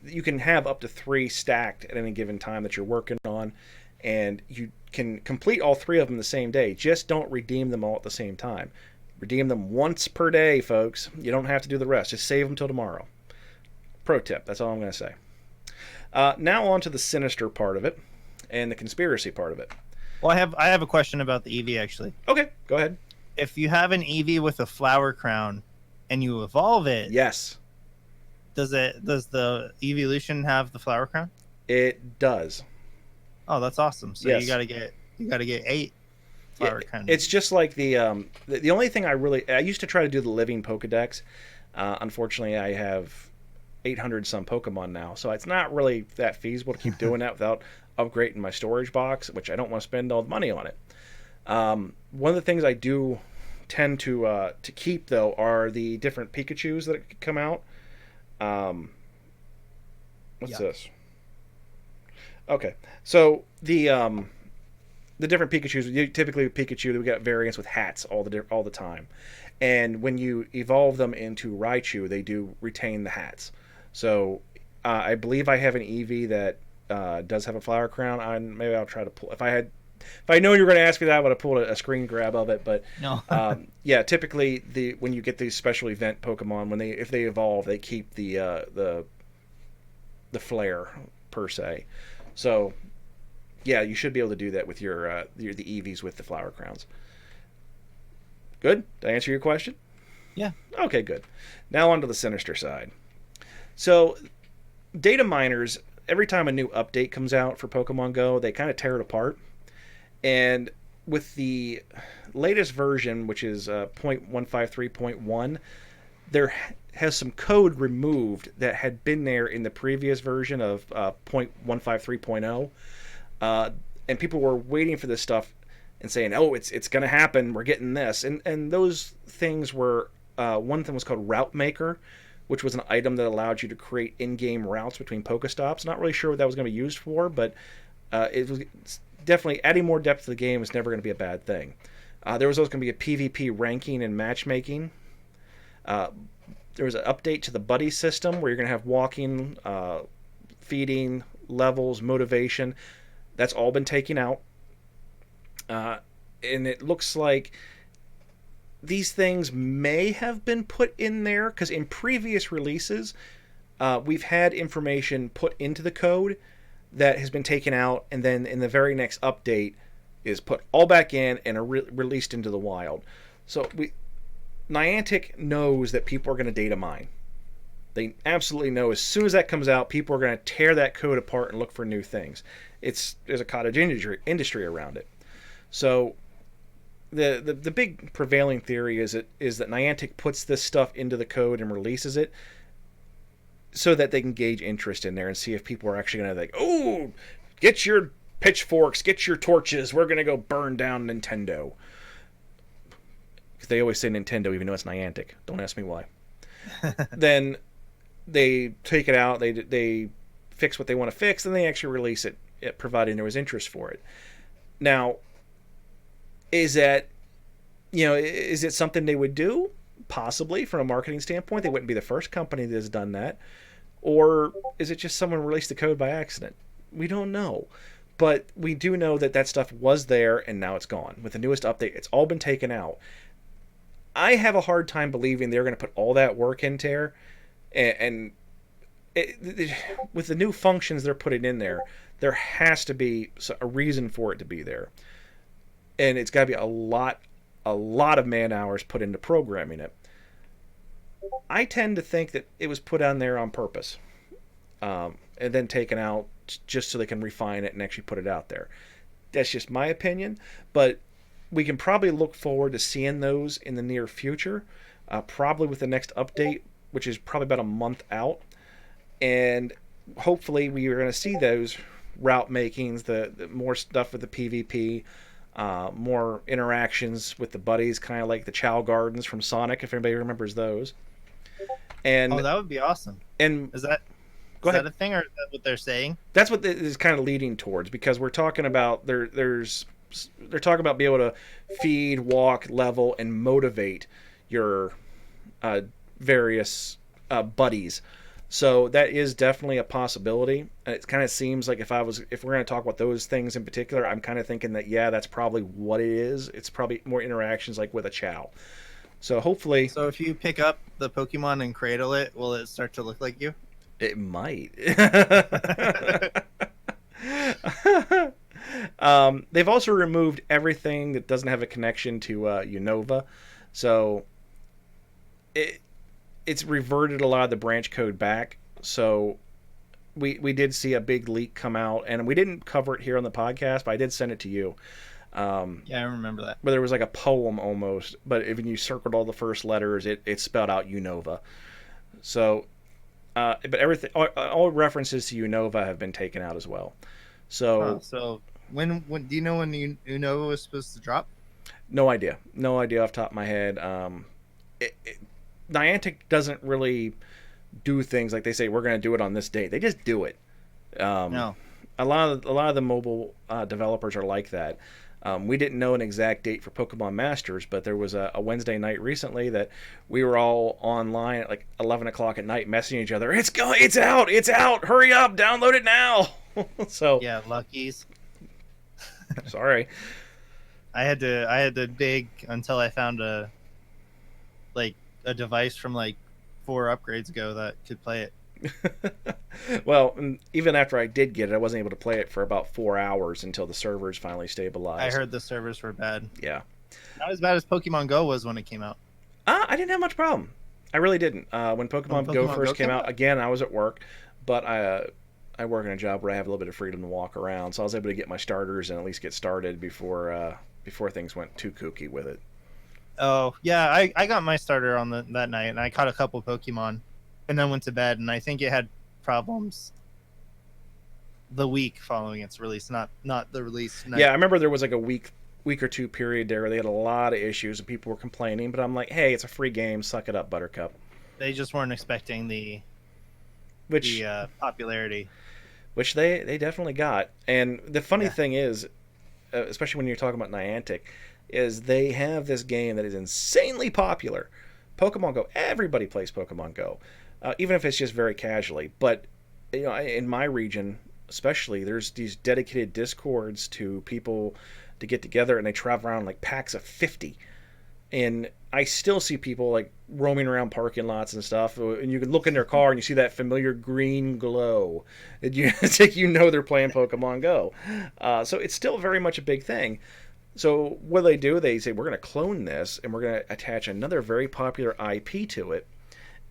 you can have up to 3 stacked at any given time that you're working on, and you can complete all 3 of them the same day. Just don't redeem them all at the same time. Redeem them once per day, folks. You don't have to do the rest. Just save them till tomorrow. Pro tip. That's all I'm going to say. Now on to the sinister part of it and the conspiracy part of it. Well, I have a question about the Eevee actually. Okay, go ahead. If you have an Eevee with a flower crown and you evolve it, Yes, does the evolution have the flower crown? it does. Oh, that's awesome. So Yes. you gotta get 8 Yeah, flower crowns. it's just like the only thing I used to try to do the living Pokedex. Unfortunately, I have 800 some Pokemon now, so it's not really that feasible to keep doing that without upgrading my storage box, which I don't want to spend all the money on it. One of the things I do tend to keep though are the different Pikachu's that come out. Um, what's Yeah. this? Okay, so the different Pikachu's. Typically, with Pikachu, we got variants with hats all the time, and when you evolve them into Raichu, they do retain the hats. So I believe I have an Eevee that does have a flower crown. Maybe I'll try to pull if I know you were going to ask me that, I would have pulled a screen grab of it. But No. yeah, typically when you get these special event Pokemon, if they evolve, they keep the flare per se. So yeah, you should be able to do that with the Eevees with the flower crowns. Good. Did I answer your question? Yeah. Okay, good. Now on to the sinister side. So data miners, every time a new update comes out for Pokemon Go, they kind of tear it apart. And with the latest version, which is 0.153.1, there has some code removed that had been there in the previous version of 0.153.0. And people were waiting for this stuff and saying, "Oh, it's going to happen. We're getting this." And those things were one thing was called Route Maker, which was an item that allowed you to create in-game routes between Pokestops. Not really sure what that was going to be used for, but it was definitely adding more depth to the game is never going to be a bad thing. There was always going to be a PvP ranking and matchmaking. There was an update to the buddy system where you're going to have walking, feeding, levels, motivation. That's all been taken out. And it looks like these things may have been put in there because in previous releases, we've had information put into the code that has been taken out, and then in the very next update is put all back in and are released into the wild. So Niantic knows that people are going to data mine. They absolutely know as soon as that comes out, people are going to tear that code apart and look for new things. There's a cottage industry around it. So the big prevailing theory is that Niantic puts this stuff into the code and releases it so that they can gauge interest in there and see if people are actually going to oh, get your pitchforks, get your torches, we're going to go burn down Nintendo. Because they always say Nintendo even though it's Niantic. Don't ask me why. Then they take it out, they fix what they want to fix, and they actually release it, providing there was interest for it. Now, is it something they would do? Possibly, from a marketing standpoint. They wouldn't be the first company that has done that. Or is it just someone released the code by accident? We don't know. But we do know that stuff was there and now it's gone. With the newest update, it's all been taken out. I have a hard time believing they're going to put all that work into there. And with the new functions they're putting in there, there has to be a reason for it to be there. And it's got to be a lot of man hours put into programming it. I tend to think that it was put on there on purpose, and then taken out just so they can refine it and actually put it out there. That's just my opinion, but we can probably look forward to seeing those in the near future, probably with the next update, which is probably about a month out, and hopefully we are going to see those route makings, the more stuff with the PvP, more interactions with the buddies, kind of like the Chow Gardens from Sonic, if anybody remembers those. And that would be awesome. And is that a thing, or is that what they're saying? That's what it is kind of leading towards, because we're talking about they're talking about being able to feed, walk, level, and motivate your various buddies. So that is definitely a possibility. It kind of seems like if we're going to talk about those things in particular, I'm kind of thinking that, yeah, that's probably what it is. It's probably more interactions like with a Chow. So hopefully... So if you pick up the Pokemon and cradle it, will it start to look like you? It might. They've also removed everything that doesn't have a connection to Unova, so it it's reverted a lot of the branch code back. So we did see a big leak come out, and we didn't cover it here on the podcast, but I did send it to you. Yeah, I remember that. Where there was like a poem almost, but if you circled all the first letters, it spelled out Unova. So, but everything, all references to Unova have been taken out as well. So, so when do you know when Unova was supposed to drop? no idea, no idea off the top of my head. Niantic doesn't really do things like they say we're going to do it on this date. They just do it. No. A lot of the mobile developers are like that. We didn't know an exact date for Pokemon Masters, but there was a Wednesday night recently that we were all online at like 11 o'clock at night messaging each other. It's out, hurry up, download it now. So yeah, luckies. Sorry. I had to dig until I found a device from like 4 upgrades ago that could play it. Well, even after I did get it, I wasn't able to play it for about 4 hours until the servers finally stabilized. I heard the servers were bad. Yeah. Not as bad as Pokemon Go was when it came out. I didn't have much problem. I really didn't. When Pokemon Go first came out, again, I was at work, but I work in a job where I have a little bit of freedom to walk around, so I was able to get my starters and at least get started before things went too kooky with it. Oh yeah, I got my starter on that night, and I caught a couple Pokemon, and then went to bed. And I think it had problems the week following its release, not the release night. Yeah, I remember there was like a week or two period there where they had a lot of issues and people were complaining. But I'm like, hey, it's a free game, suck it up, Buttercup. They just weren't expecting the popularity, which they definitely got. And the funny thing is, especially when you're talking about Niantic, is they have this game that is insanely popular. Pokemon Go. Everybody plays Pokemon Go, even if it's just very casually. But in my region, especially, there's these dedicated discords to people to get together, and they travel around like packs of 50. And I still see people like roaming around parking lots and stuff, and you can look in their car and you see that familiar green glow. It's like they're playing Pokemon Go. So it's still very much a big thing. So what do? They say, we're going to clone this, and we're going to attach another very popular IP to it,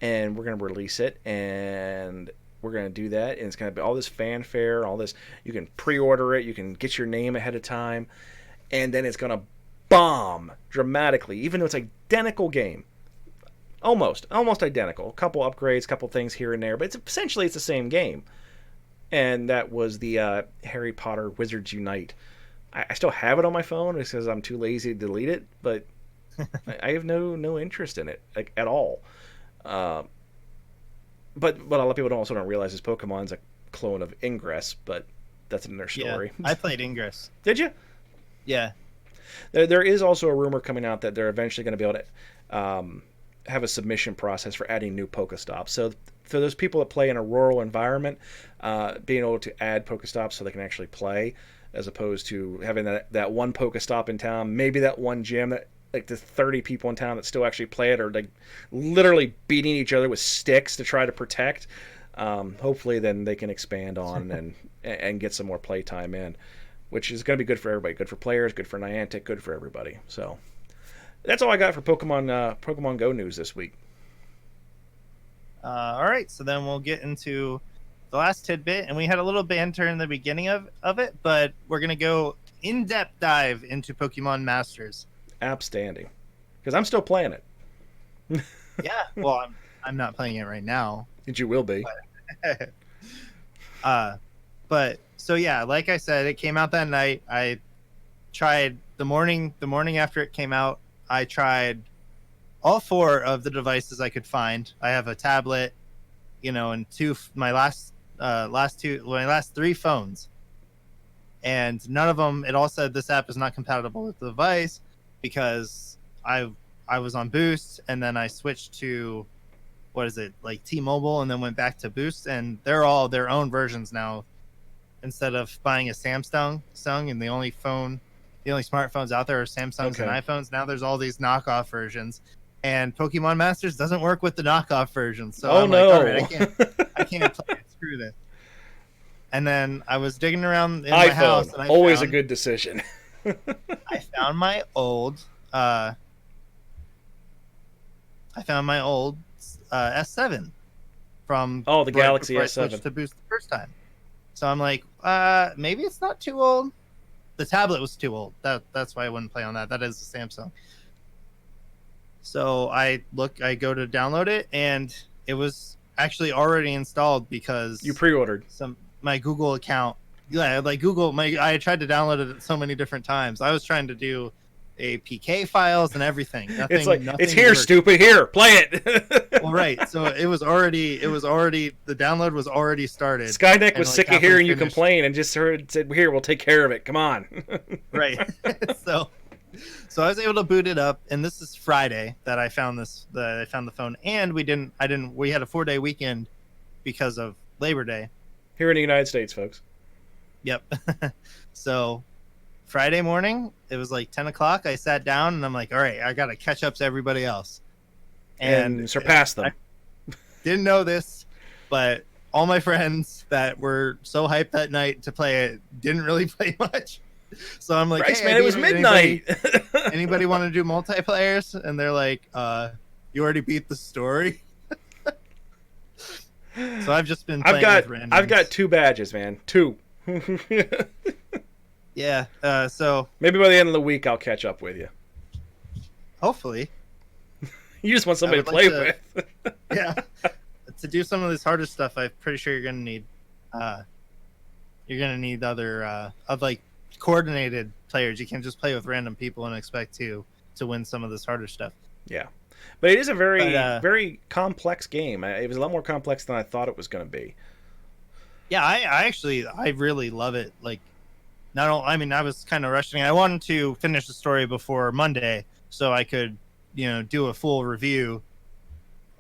and we're going to release it, and we're going to do that, and it's going to be all this fanfare, all this. You can pre-order it, you can get your name ahead of time, and then it's going to bomb dramatically, even though it's identical game. Almost identical. A couple upgrades, a couple things here and there, but essentially it's the same game. And that was the Harry Potter Wizards Unite. I still have it on my phone because I'm too lazy to delete it, but I have no interest in it at all. But what a lot of people also don't realize is Pokemon's a clone of Ingress, but that's another story. Yeah, I played Ingress. Did you? Yeah. There is also a rumor coming out that they're eventually going to be able to have a submission process for adding new Pokestops. So for those people that play in a rural environment, being able to add Pokestops so they can actually play, as opposed to having that one Pokestop in town, maybe that one gym that like the 30 people in town that still actually play it are like literally beating each other with sticks to try to protect. Hopefully then they can expand on and get some more play time in, which is going to be good for everybody. Good for players, good for Niantic, good for everybody. So that's all I got for Pokemon Go news this week. All right, so then we'll get into the last tidbit, and we had a little banter in the beginning of it, but we're going to go in-depth dive into Pokemon Masters. Outstanding. Because I'm still playing it. Yeah, well, I'm not playing it right now. And you will be. But so yeah, like I said, it came out that night. I tried the morning after it came out. I tried all 4 of the devices I could find. I have a tablet, and my last 3 phones, and none of them. It all said this app is not compatible with the device because I was on Boost, and then I switched to like T-Mobile, and then went back to Boost, and they're all their own versions now. Instead of buying a Samsung, and the only smartphones out there are Samsungs and iPhones. Now there's all these knockoff versions, and Pokemon Masters doesn't work with the knockoff versions. So I'm like, all right, I can't play it. Screw this. And then I was digging around in my house, iPhone, and always a good decision. I found my old uh, S7 from Oh, the right Galaxy before I S7. switched to Boost the first time. So I'm like, maybe it's not too old. The tablet was too old. That's why I wouldn't play on that. That is a Samsung. So I go to download it, and it was actually already installed because You pre-ordered. my Google account. Yeah, like I tried to download it so many different times. I was trying to do APK files and everything. It's like, nothing it's here, worked. stupid. Here, play it. Well, right. So it was already the download was already started. Skynet was sick of hearing you finished. complain and just said, "Here, we'll take care of it. Come on." Right. So I was able to boot it up, and this is Friday that I found I found the phone, and we had a 4-day weekend because of Labor Day. Here in the United States, folks. Yep. So Friday morning, it was like 10 o'clock. I sat down and I'm like, all right, I got to catch up to everybody else. And surpass them. I didn't know this, but all my friends that were so hyped that night to play it didn't really play much. So I'm like, Christ, hey, man, it was midnight. Anybody want to do multiplayers? And they're like, you already beat the story. So I've just been playing with randoms. I've got 2 badges, man. 2. Yeah. So maybe by the end of the week I'll catch up with you. Hopefully. You just want somebody to play with. Yeah. To do some of this harder stuff, I'm pretty sure you're gonna need other of like coordinated players. You can't just play with random people and expect to win some of this harder stuff. Yeah. But it is a very complex game. It was a lot more complex than I thought it was going to be. Yeah, I really love it. Like, I was kind of rushing. I wanted to finish the story before Monday so I could, do a full review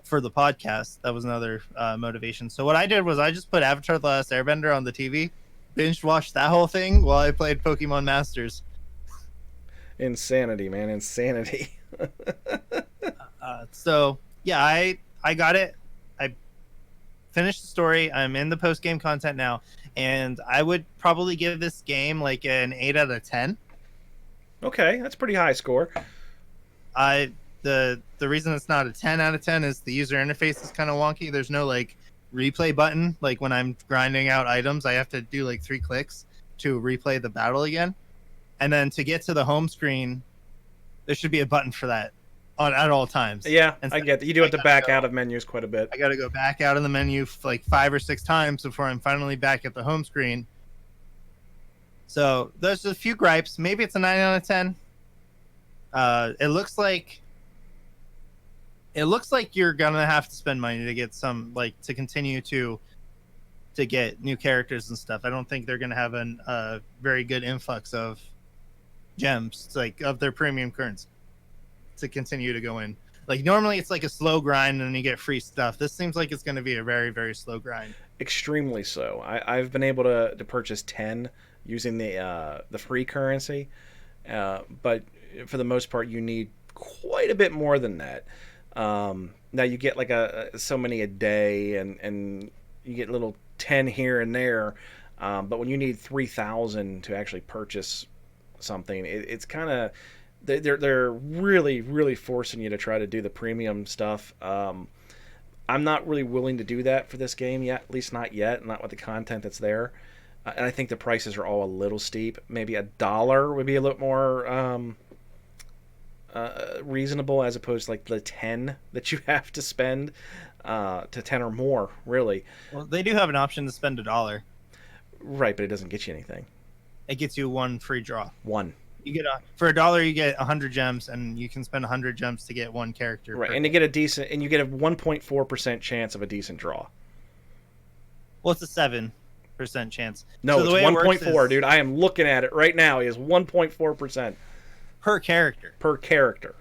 for the podcast. That was another motivation. So what I did was I just put Avatar: The Last Airbender on the TV, binge watched that whole thing while I played Pokemon Masters. Insanity, man, insanity. So yeah, I got it. I finished the story. I'm in the post game content now, and I would probably give this game like an 8 out of 10. Okay, that's a pretty high score. The reason it's not a 10 out of 10 is the user interface is kind of wonky. There's no like replay button. Like when I'm grinding out items, I have to do like 3 clicks to replay the battle again. And then to get to the home screen, there should be a button for that at all times. Yeah, I get that. You do have to back out of menus quite a bit. I got to go back out of the menu like 5 or 6 times before I'm finally back at the home screen. So there's a few gripes. Maybe it's a 9 out of 10. It looks like you're gonna have to spend money to get some, like, to continue to get new characters and stuff. I don't think they're gonna have a very good influx of gems, like of their premium currency, to continue to go in. Like normally it's like a slow grind and then you get free stuff. This seems like it's going to be a very, very slow grind. Extremely so. I've been able to purchase 10 using the free currency, but for the most part you need quite a bit more than that. Now you get like so many a day, and you get little 10 here and there, but when you need 3,000 to actually purchase something, it's kind of, they're really, really forcing you to try to do the premium stuff. I'm not really willing to do that for this game yet, at least not yet, not with the content that's there. And I think the prices are all a little steep. Maybe $1 would be a little more reasonable, as opposed to like the 10 that you have to spend, to 10 or more, really. Well, they do have an option to spend $1. Right, but it doesn't get you anything. It gets you 1 free draw. 1. You get for $1 you get 100 gems, and you can spend 100 gems to get 1 character. Right, and you get a 1.4% chance of a decent draw. Well, it's a 7% chance. No, so it's 1.4, dude. I am looking at it right now. It is 1.4% per character. Per character.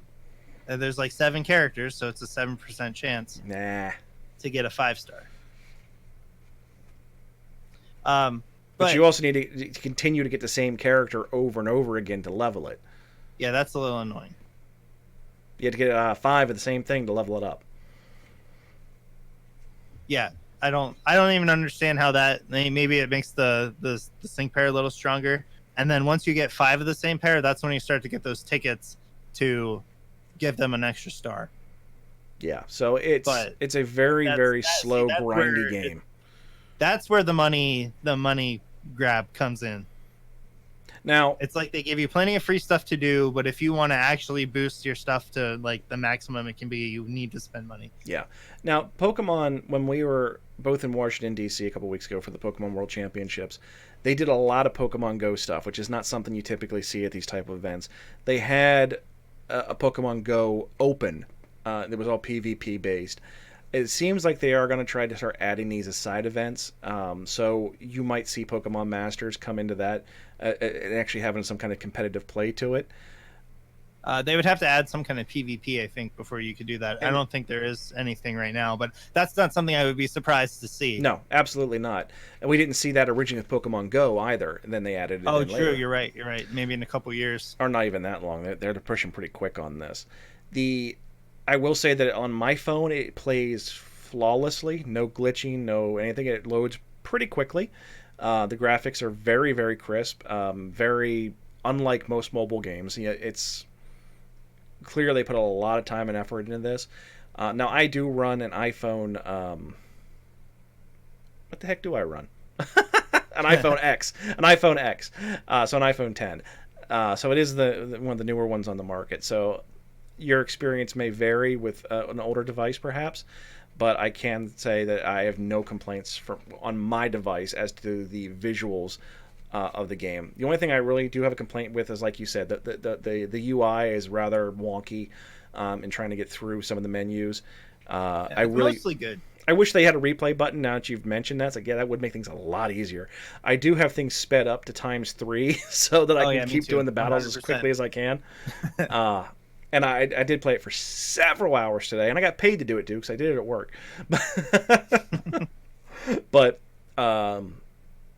And there's like 7 characters, so it's a 7% chance. Nah. To get a 5-star. But you also need to continue to get the same character over and over again to level it. Yeah, that's a little annoying. You have to get 5 of the same thing to level it up. Yeah. I don't even understand how that. Maybe it makes the sync pair a little stronger. And then once you get 5 of the same pair, that's when you start to get those tickets to give them an extra star. Yeah, so But it's a very very slow grindy game. That's where the money grab comes in. Now It's like they give you plenty of free stuff to do, but if you want to actually boost your stuff to like the maximum it can be, you need to spend money. yeah, now Pokemon, when we were both in Washington D.C. a couple weeks ago for the Pokemon World Championships, they did a lot of Pokemon Go stuff, which is not something you typically see at these type of events. They had a Pokemon Go Open. It was all PvP based. It seems like they are going to try to start adding these as side events. So you might see Pokemon Masters come into that and actually having some kind of competitive play to it. They would have to add some kind of PvP, I think, before you could do that. I don't think there is anything right now, but that's not something I would be surprised to see. No, absolutely not. And we didn't see that originally with Pokemon Go either. And then they added it Oh, in true. later. You're right. Maybe in a couple years. Or not even that long. They're pushing pretty quick on this. I will say that on my phone it plays flawlessly, no glitching, no anything. It loads pretty quickly. The graphics are very very crisp, very unlike most mobile games. Yeah, it's clear they put a lot of time and effort into this. Now I do run an iPhone. What the heck do I run? An iPhone X. An iPhone X. So an iPhone 10. So it is the one of the newer ones on the market. So your experience may vary with an older device, perhaps, but I can say that I have no complaints on my device as to the visuals of the game. The only thing I really do have a complaint with is, like you said, the UI is rather wonky in trying to get through some of the menus. It's mostly good. I wish they had a replay button. Now that you've mentioned that, it's like, yeah, that would make things a lot easier. I do have things sped up to ×3 so that I can keep doing the battles 100%. As quickly as I can. And I did play it for several hours today, and I got paid to do it, too, because I did it at work. But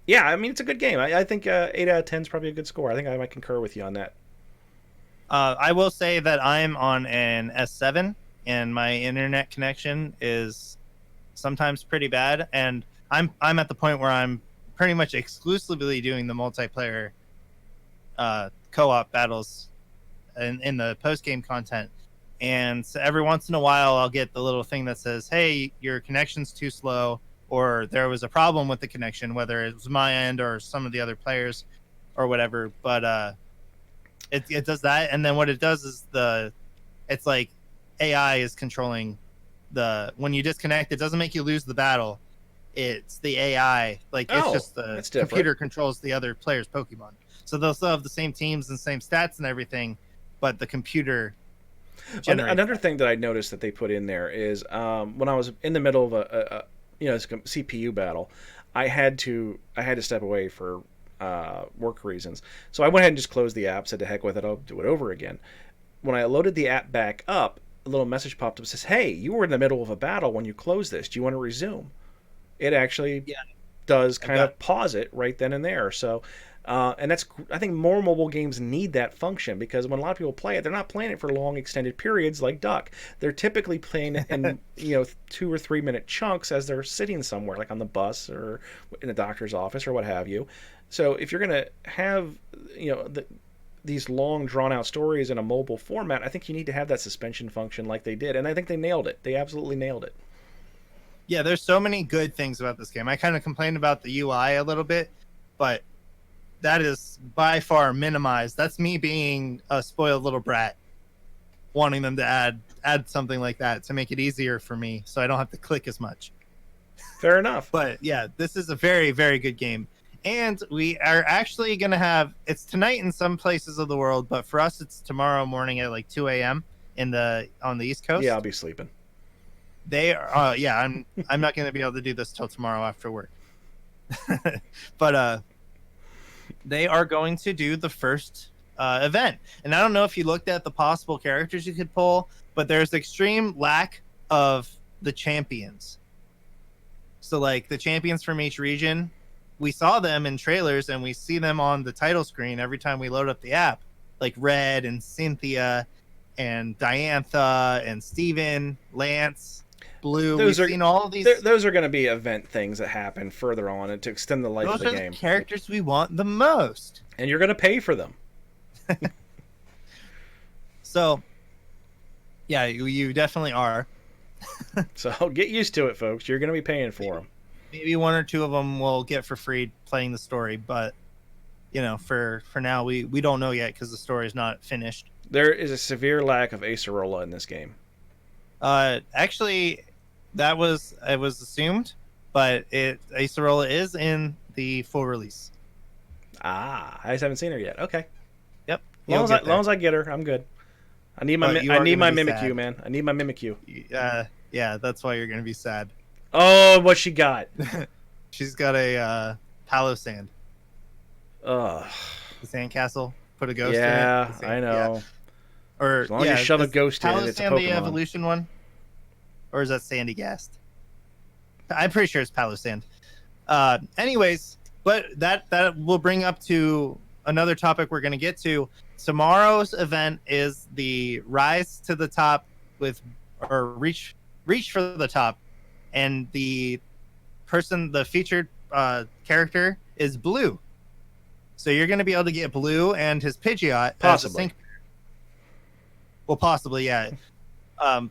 yeah, I mean, it's a good game. I think 8 out of 10 is probably a good score. I think I might concur with you on that. I will say that I'm on an S7, and my internet connection is sometimes pretty bad, and I'm at the point where I'm pretty much exclusively doing the multiplayer co-op battles in the post-game content. And so every once in a while I'll get the little thing that says, hey, your connection's too slow, or there was a problem with the connection, whether it was my end or some of the other players or whatever. But it does that, and then what it does is it's like AI is controlling when you disconnect, it doesn't make you lose the battle. It's the AI, like it's just the computer controls the other player's Pokemon. So they'll still have the same teams and same stats and everything, but the computer Another thing that I noticed that they put in there is when I was in the middle of a CPU battle, I had to step away for work reasons. So I went ahead and just closed the app, said to heck with it, I'll do it over again. When I loaded the app back up, a little message popped up that says, hey, you were in the middle of a battle when you closed this. Do you want to resume? It actually does kind of pause it right then and there. So and I think more mobile games need that function, because when a lot of people play it, they're not playing it for long extended periods like Duck. They're typically playing it in 2 or 3 minute chunks as they're sitting somewhere, like on the bus or in the doctor's office or what have you. So if you're going to have these long drawn out stories in a mobile format, I think you need to have that suspension function like they did, and I think they nailed it. They absolutely nailed it. Yeah, there's so many good things about this game. I kind of complained about the UI a little bit, but that is by far minimized. That's me being a spoiled little brat, wanting them to add something like that to make it easier for me so I don't have to click as much. Fair enough. But yeah, this is a very, very good game. And we are actually going to have, it's tonight in some places of the world, but for us, it's tomorrow morning at like 2 a.m. on the East Coast. Yeah, I'll be sleeping. They are, I'm not going to be able to do this till tomorrow after work. But they are going to do the first event. And I don't know if you looked at the possible characters you could pull, but there's extreme lack of the champions. So like the champions from each region, we saw them in trailers and we see them on the title screen every time we load up the app, like Red and Cynthia and Diantha and Steven, Lance. Blue. Those We've are seen all of these. those are going to be event things that happen further on and to extend the life Those of the are game. the characters we want the most. And you're going to pay for them. So, yeah, you definitely are. So get used to it, folks. You're going to be paying for them. Maybe one or two of them will get for free playing the story, but for now we don't know yet because the story is not finished. There is a severe lack of Acerola in this game. Actually, it was assumed, but Acerola is in the full release. Ah, I just haven't seen her yet. Okay. Yep. As long as I get her, I'm good. I need my Mimikyu, man. I need my Mimikyu. Yeah, that's why you're gonna be sad. Oh, what she got? She's got a Palossand. Ugh. The sandcastle. Put a ghost in it. Yeah, I know. Yeah. Or as long as you shove a ghost in it, it's a Palossand the Pokemon. evolution one? Or is that Sandygast? I'm pretty sure it's Palossand. Anyways, but that will bring up to another topic we're going to get to. Tomorrow's event is the Rise to the Top or Reach for the Top, and the featured character is Blue. So you're going to be able to get Blue and his Pidgeot. Possibly. Well, possibly, yeah.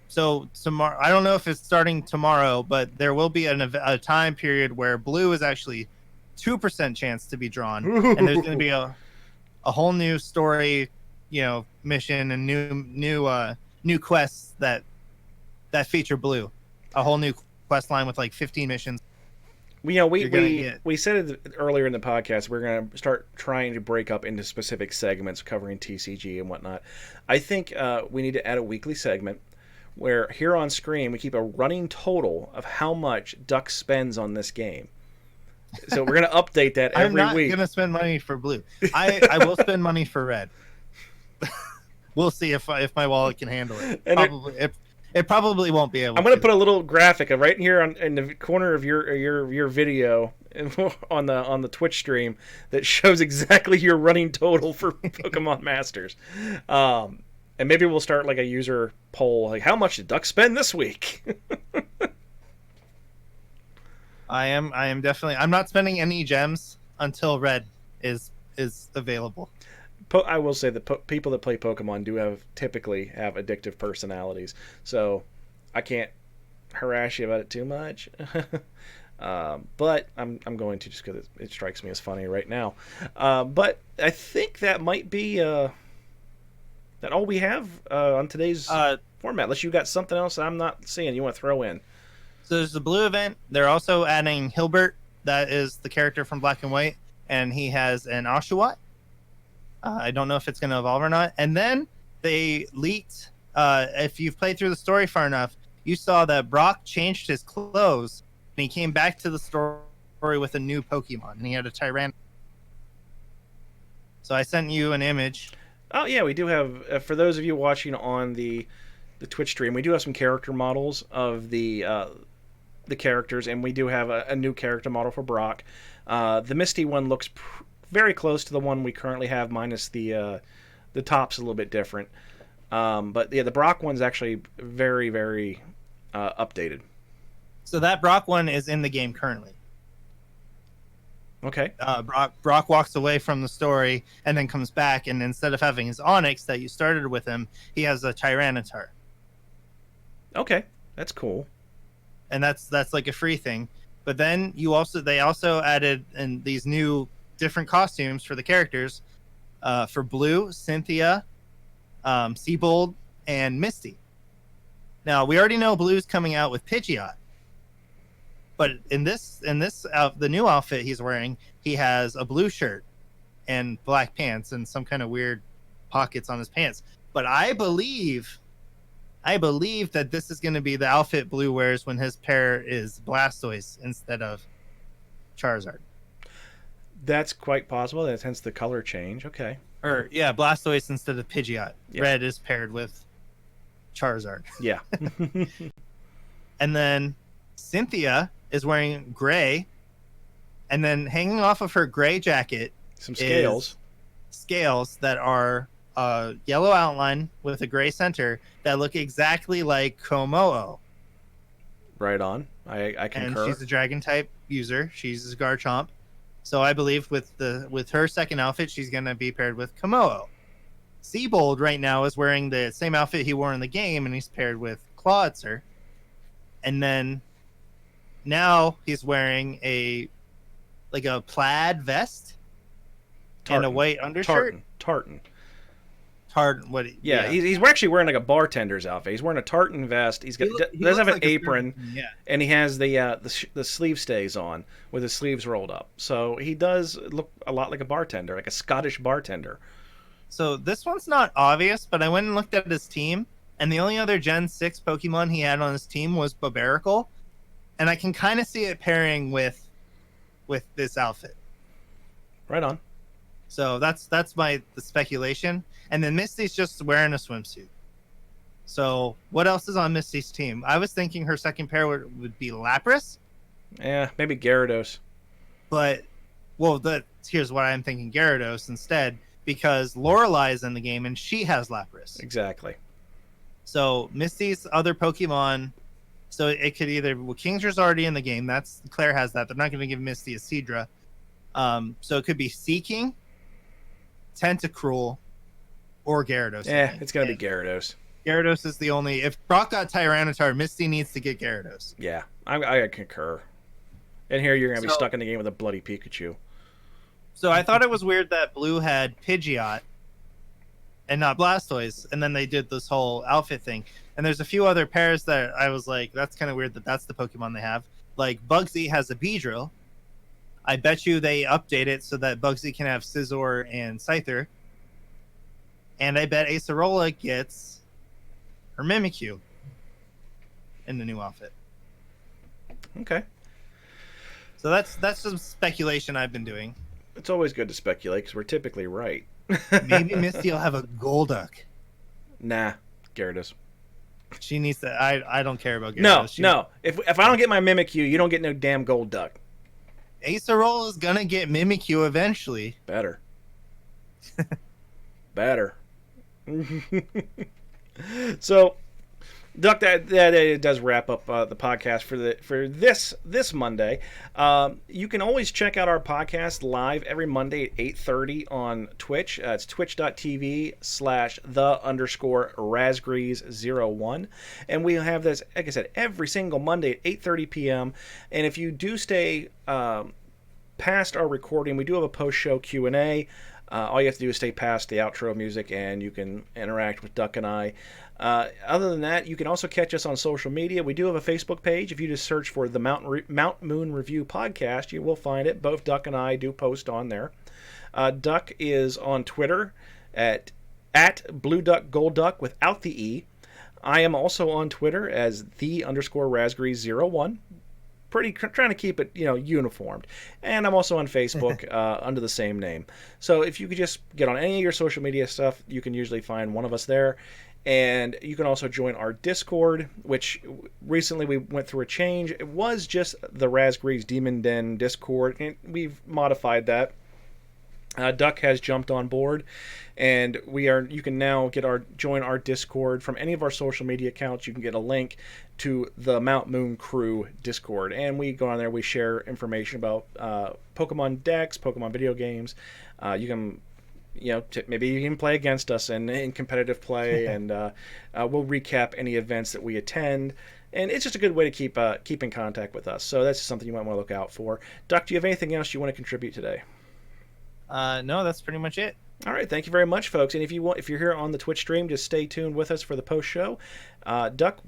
So tomorrow, I don't know if it's starting tomorrow, but there will be a time period where Blue is actually 2% chance to be drawn, and there's going to be a whole new story, mission and new quests that feature Blue, a whole new quest line with like 15 missions. We said it earlier in the podcast. We're going to start trying to break up into specific segments covering TCG and whatnot. I think we need to add a weekly segment where here on screen we keep a running total of how much Duck spends on this game. So we're going to update that every week. I'm not going to spend money for Blue. I will spend money for Red. We'll see if my wallet can handle it. And it probably won't be able. I'm going to put a little graphic right here in the corner of your video on the Twitch stream that shows exactly your running total for Pokemon Masters. And maybe we'll start like a user poll, like how much did Duck spend this week? I am definitely. I'm not spending any gems until Red is available. I will say that people that play Pokemon typically have addictive personalities, so I can't harass you about it too much. But I'm going to just because it strikes me as funny right now. But I think that might be that all we have on today's format. Unless you got something else I'm not seeing you want to throw in. So there's the Blue event. They're also adding Hilbert. That is the character from Black and White, and he has an Oshawott. I don't know if it's going to evolve or not. And then they leaked, if you've played through the story far enough, you saw that Brock changed his clothes, and he came back to the story with a new Pokemon, and he had a Tyrant. So I sent you an image. Oh, yeah, we do have, for those of you watching on the Twitch stream, we do have some character models of the characters, and we do have a new character model for Brock. The Misty one looks very close to the one we currently have, minus the top's a little bit different. But yeah, the Brock one's actually very, very updated. So that Brock one is in the game currently. Okay. Brock walks away from the story and then comes back, and instead of having his Onix that you started with him, he has a Tyranitar. Okay, that's cool. And that's like a free thing. But then they also added in these new different costumes for the characters, for Blue, Cynthia, Seabold, and Misty. Now we already know Blue's coming out with Pidgeot, but in the new outfit he's wearing, he has a blue shirt and black pants and some kind of weird pockets on his pants. But I believe that this is going to be the outfit Blue wears when his pair is Blastoise instead of Charizard. That's quite possible. That's hence the color change. Okay. Or yeah, Blastoise instead of Pidgeot. Yeah. Red is paired with Charizard. Yeah. And then Cynthia is wearing gray, and then hanging off of her gray jacket some scales that are a yellow outline with a gray center that look exactly like Komodo. Right on. I and concur. she's a dragon type user. She's a Garchomp. So I believe with her second outfit, she's going to be paired with Komodo. Seabold right now is wearing the same outfit he wore in the game, and he's paired with Clawitzer. And then now he's wearing a plaid vest and a white undershirt. Tartan. What? Yeah, he's actually wearing like a bartender's outfit. He's wearing a tartan vest. He does have an apron, and he has the sleeve stays on with his sleeves rolled up. So he does look a lot like a bartender, like a Scottish bartender. So this one's not obvious, but I went and looked at his team, and the only other Gen 6 Pokemon he had on his team was Barbaracle, and I can kind of see it pairing with this outfit. Right on. So that's the speculation. And then Misty's just wearing a swimsuit. So what else is on Misty's team? I was thinking her second pair would be Lapras. Yeah, maybe Gyarados. But, here's what I'm thinking, Gyarados instead, because Lorelei is in the game and she has Lapras. Exactly. So Misty's other Pokemon, so it could either, Kingdra's already in the game. Claire has that. They're not going to give Misty a Seadra. So it could be Seaking, Tentacruel, or Gyarados. Yeah, it's going to be Gyarados. Gyarados is the only... If Brock got Tyranitar, Misty needs to get Gyarados. Yeah, I concur. And here you're going to be stuck in the game with a bloody Pikachu. So I thought it was weird that Blue had Pidgeot and not Blastoise, and then they did this whole outfit thing. And there's a few other pairs that I was like, that's kind of weird that that's the Pokemon they have. Like, Bugsy has a Beedrill. I bet you they update it so that Bugsy can have Scizor and Scyther. And I bet Acerola gets her Mimikyu in the new outfit. Okay. So that's some speculation I've been doing. It's always good to speculate because we're typically right. Maybe Misty will have a Golduck. Nah, Gyarados. She needs to. I don't care about Gyarados. No. If I don't get my Mimikyu, you don't get no damn Golduck. Acerola is gonna get Mimikyu eventually. Better. So, Duck, that does wrap up the podcast for this Monday. You can always check out our podcast live every Monday at 8:30 on Twitch. It's twitch.tv/the_Razgrees01. And we have this, like I said, every single Monday at 8:30 p.m. And if you do stay past our recording, we do have a post-show Q&A. All you have to do is stay past the outro music, and you can interact with Duck and I. Other than that, you can also catch us on social media. We do have a Facebook page. If you just search for the Mount Moon Review Podcast, you will find it. Both Duck and I do post on there. Duck is on Twitter at BlueDuckGoldDuck without the E. I am also on Twitter as the_Razgrees01. Trying to keep it, uniformed. And I'm also on Facebook under the same name. So if you could just get on any of your social media stuff, you can usually find one of us there. And you can also join our Discord, which recently we went through a change. It was just the Razgrees Demon Den Discord, and we've modified that. Duck has jumped on board, and you can now join our Discord from any of our social media accounts. You can get a link to the Mount Moon Crew Discord, and we go on there. We share information about Pokemon decks, Pokemon video games. You can, maybe you can play against us in competitive play, and we'll recap any events that we attend. And it's just a good way to keep in contact with us. So that's something you might want to look out for. Duck, do you have anything else you want to contribute today? No, that's pretty much it. All right, thank you very much, folks. And if you're here on the Twitch stream, just stay tuned with us for the post show. Duck,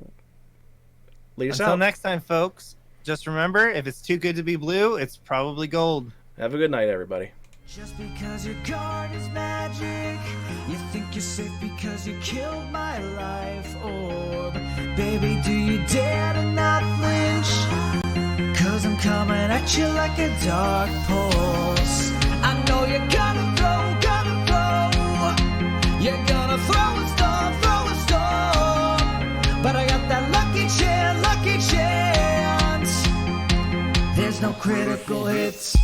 lead us out. Until next time, folks. Just remember, if it's too good to be blue, it's probably gold. Have a good night, everybody. Just because your guard is magic, you think you're safe because you killed my life orb. Baby, do you dare to not flinch? 'Cause I'm coming at you like a dark horse. I know you're gonna throw. You're gonna throw a storm. But I got that lucky chance. There's no critical hits.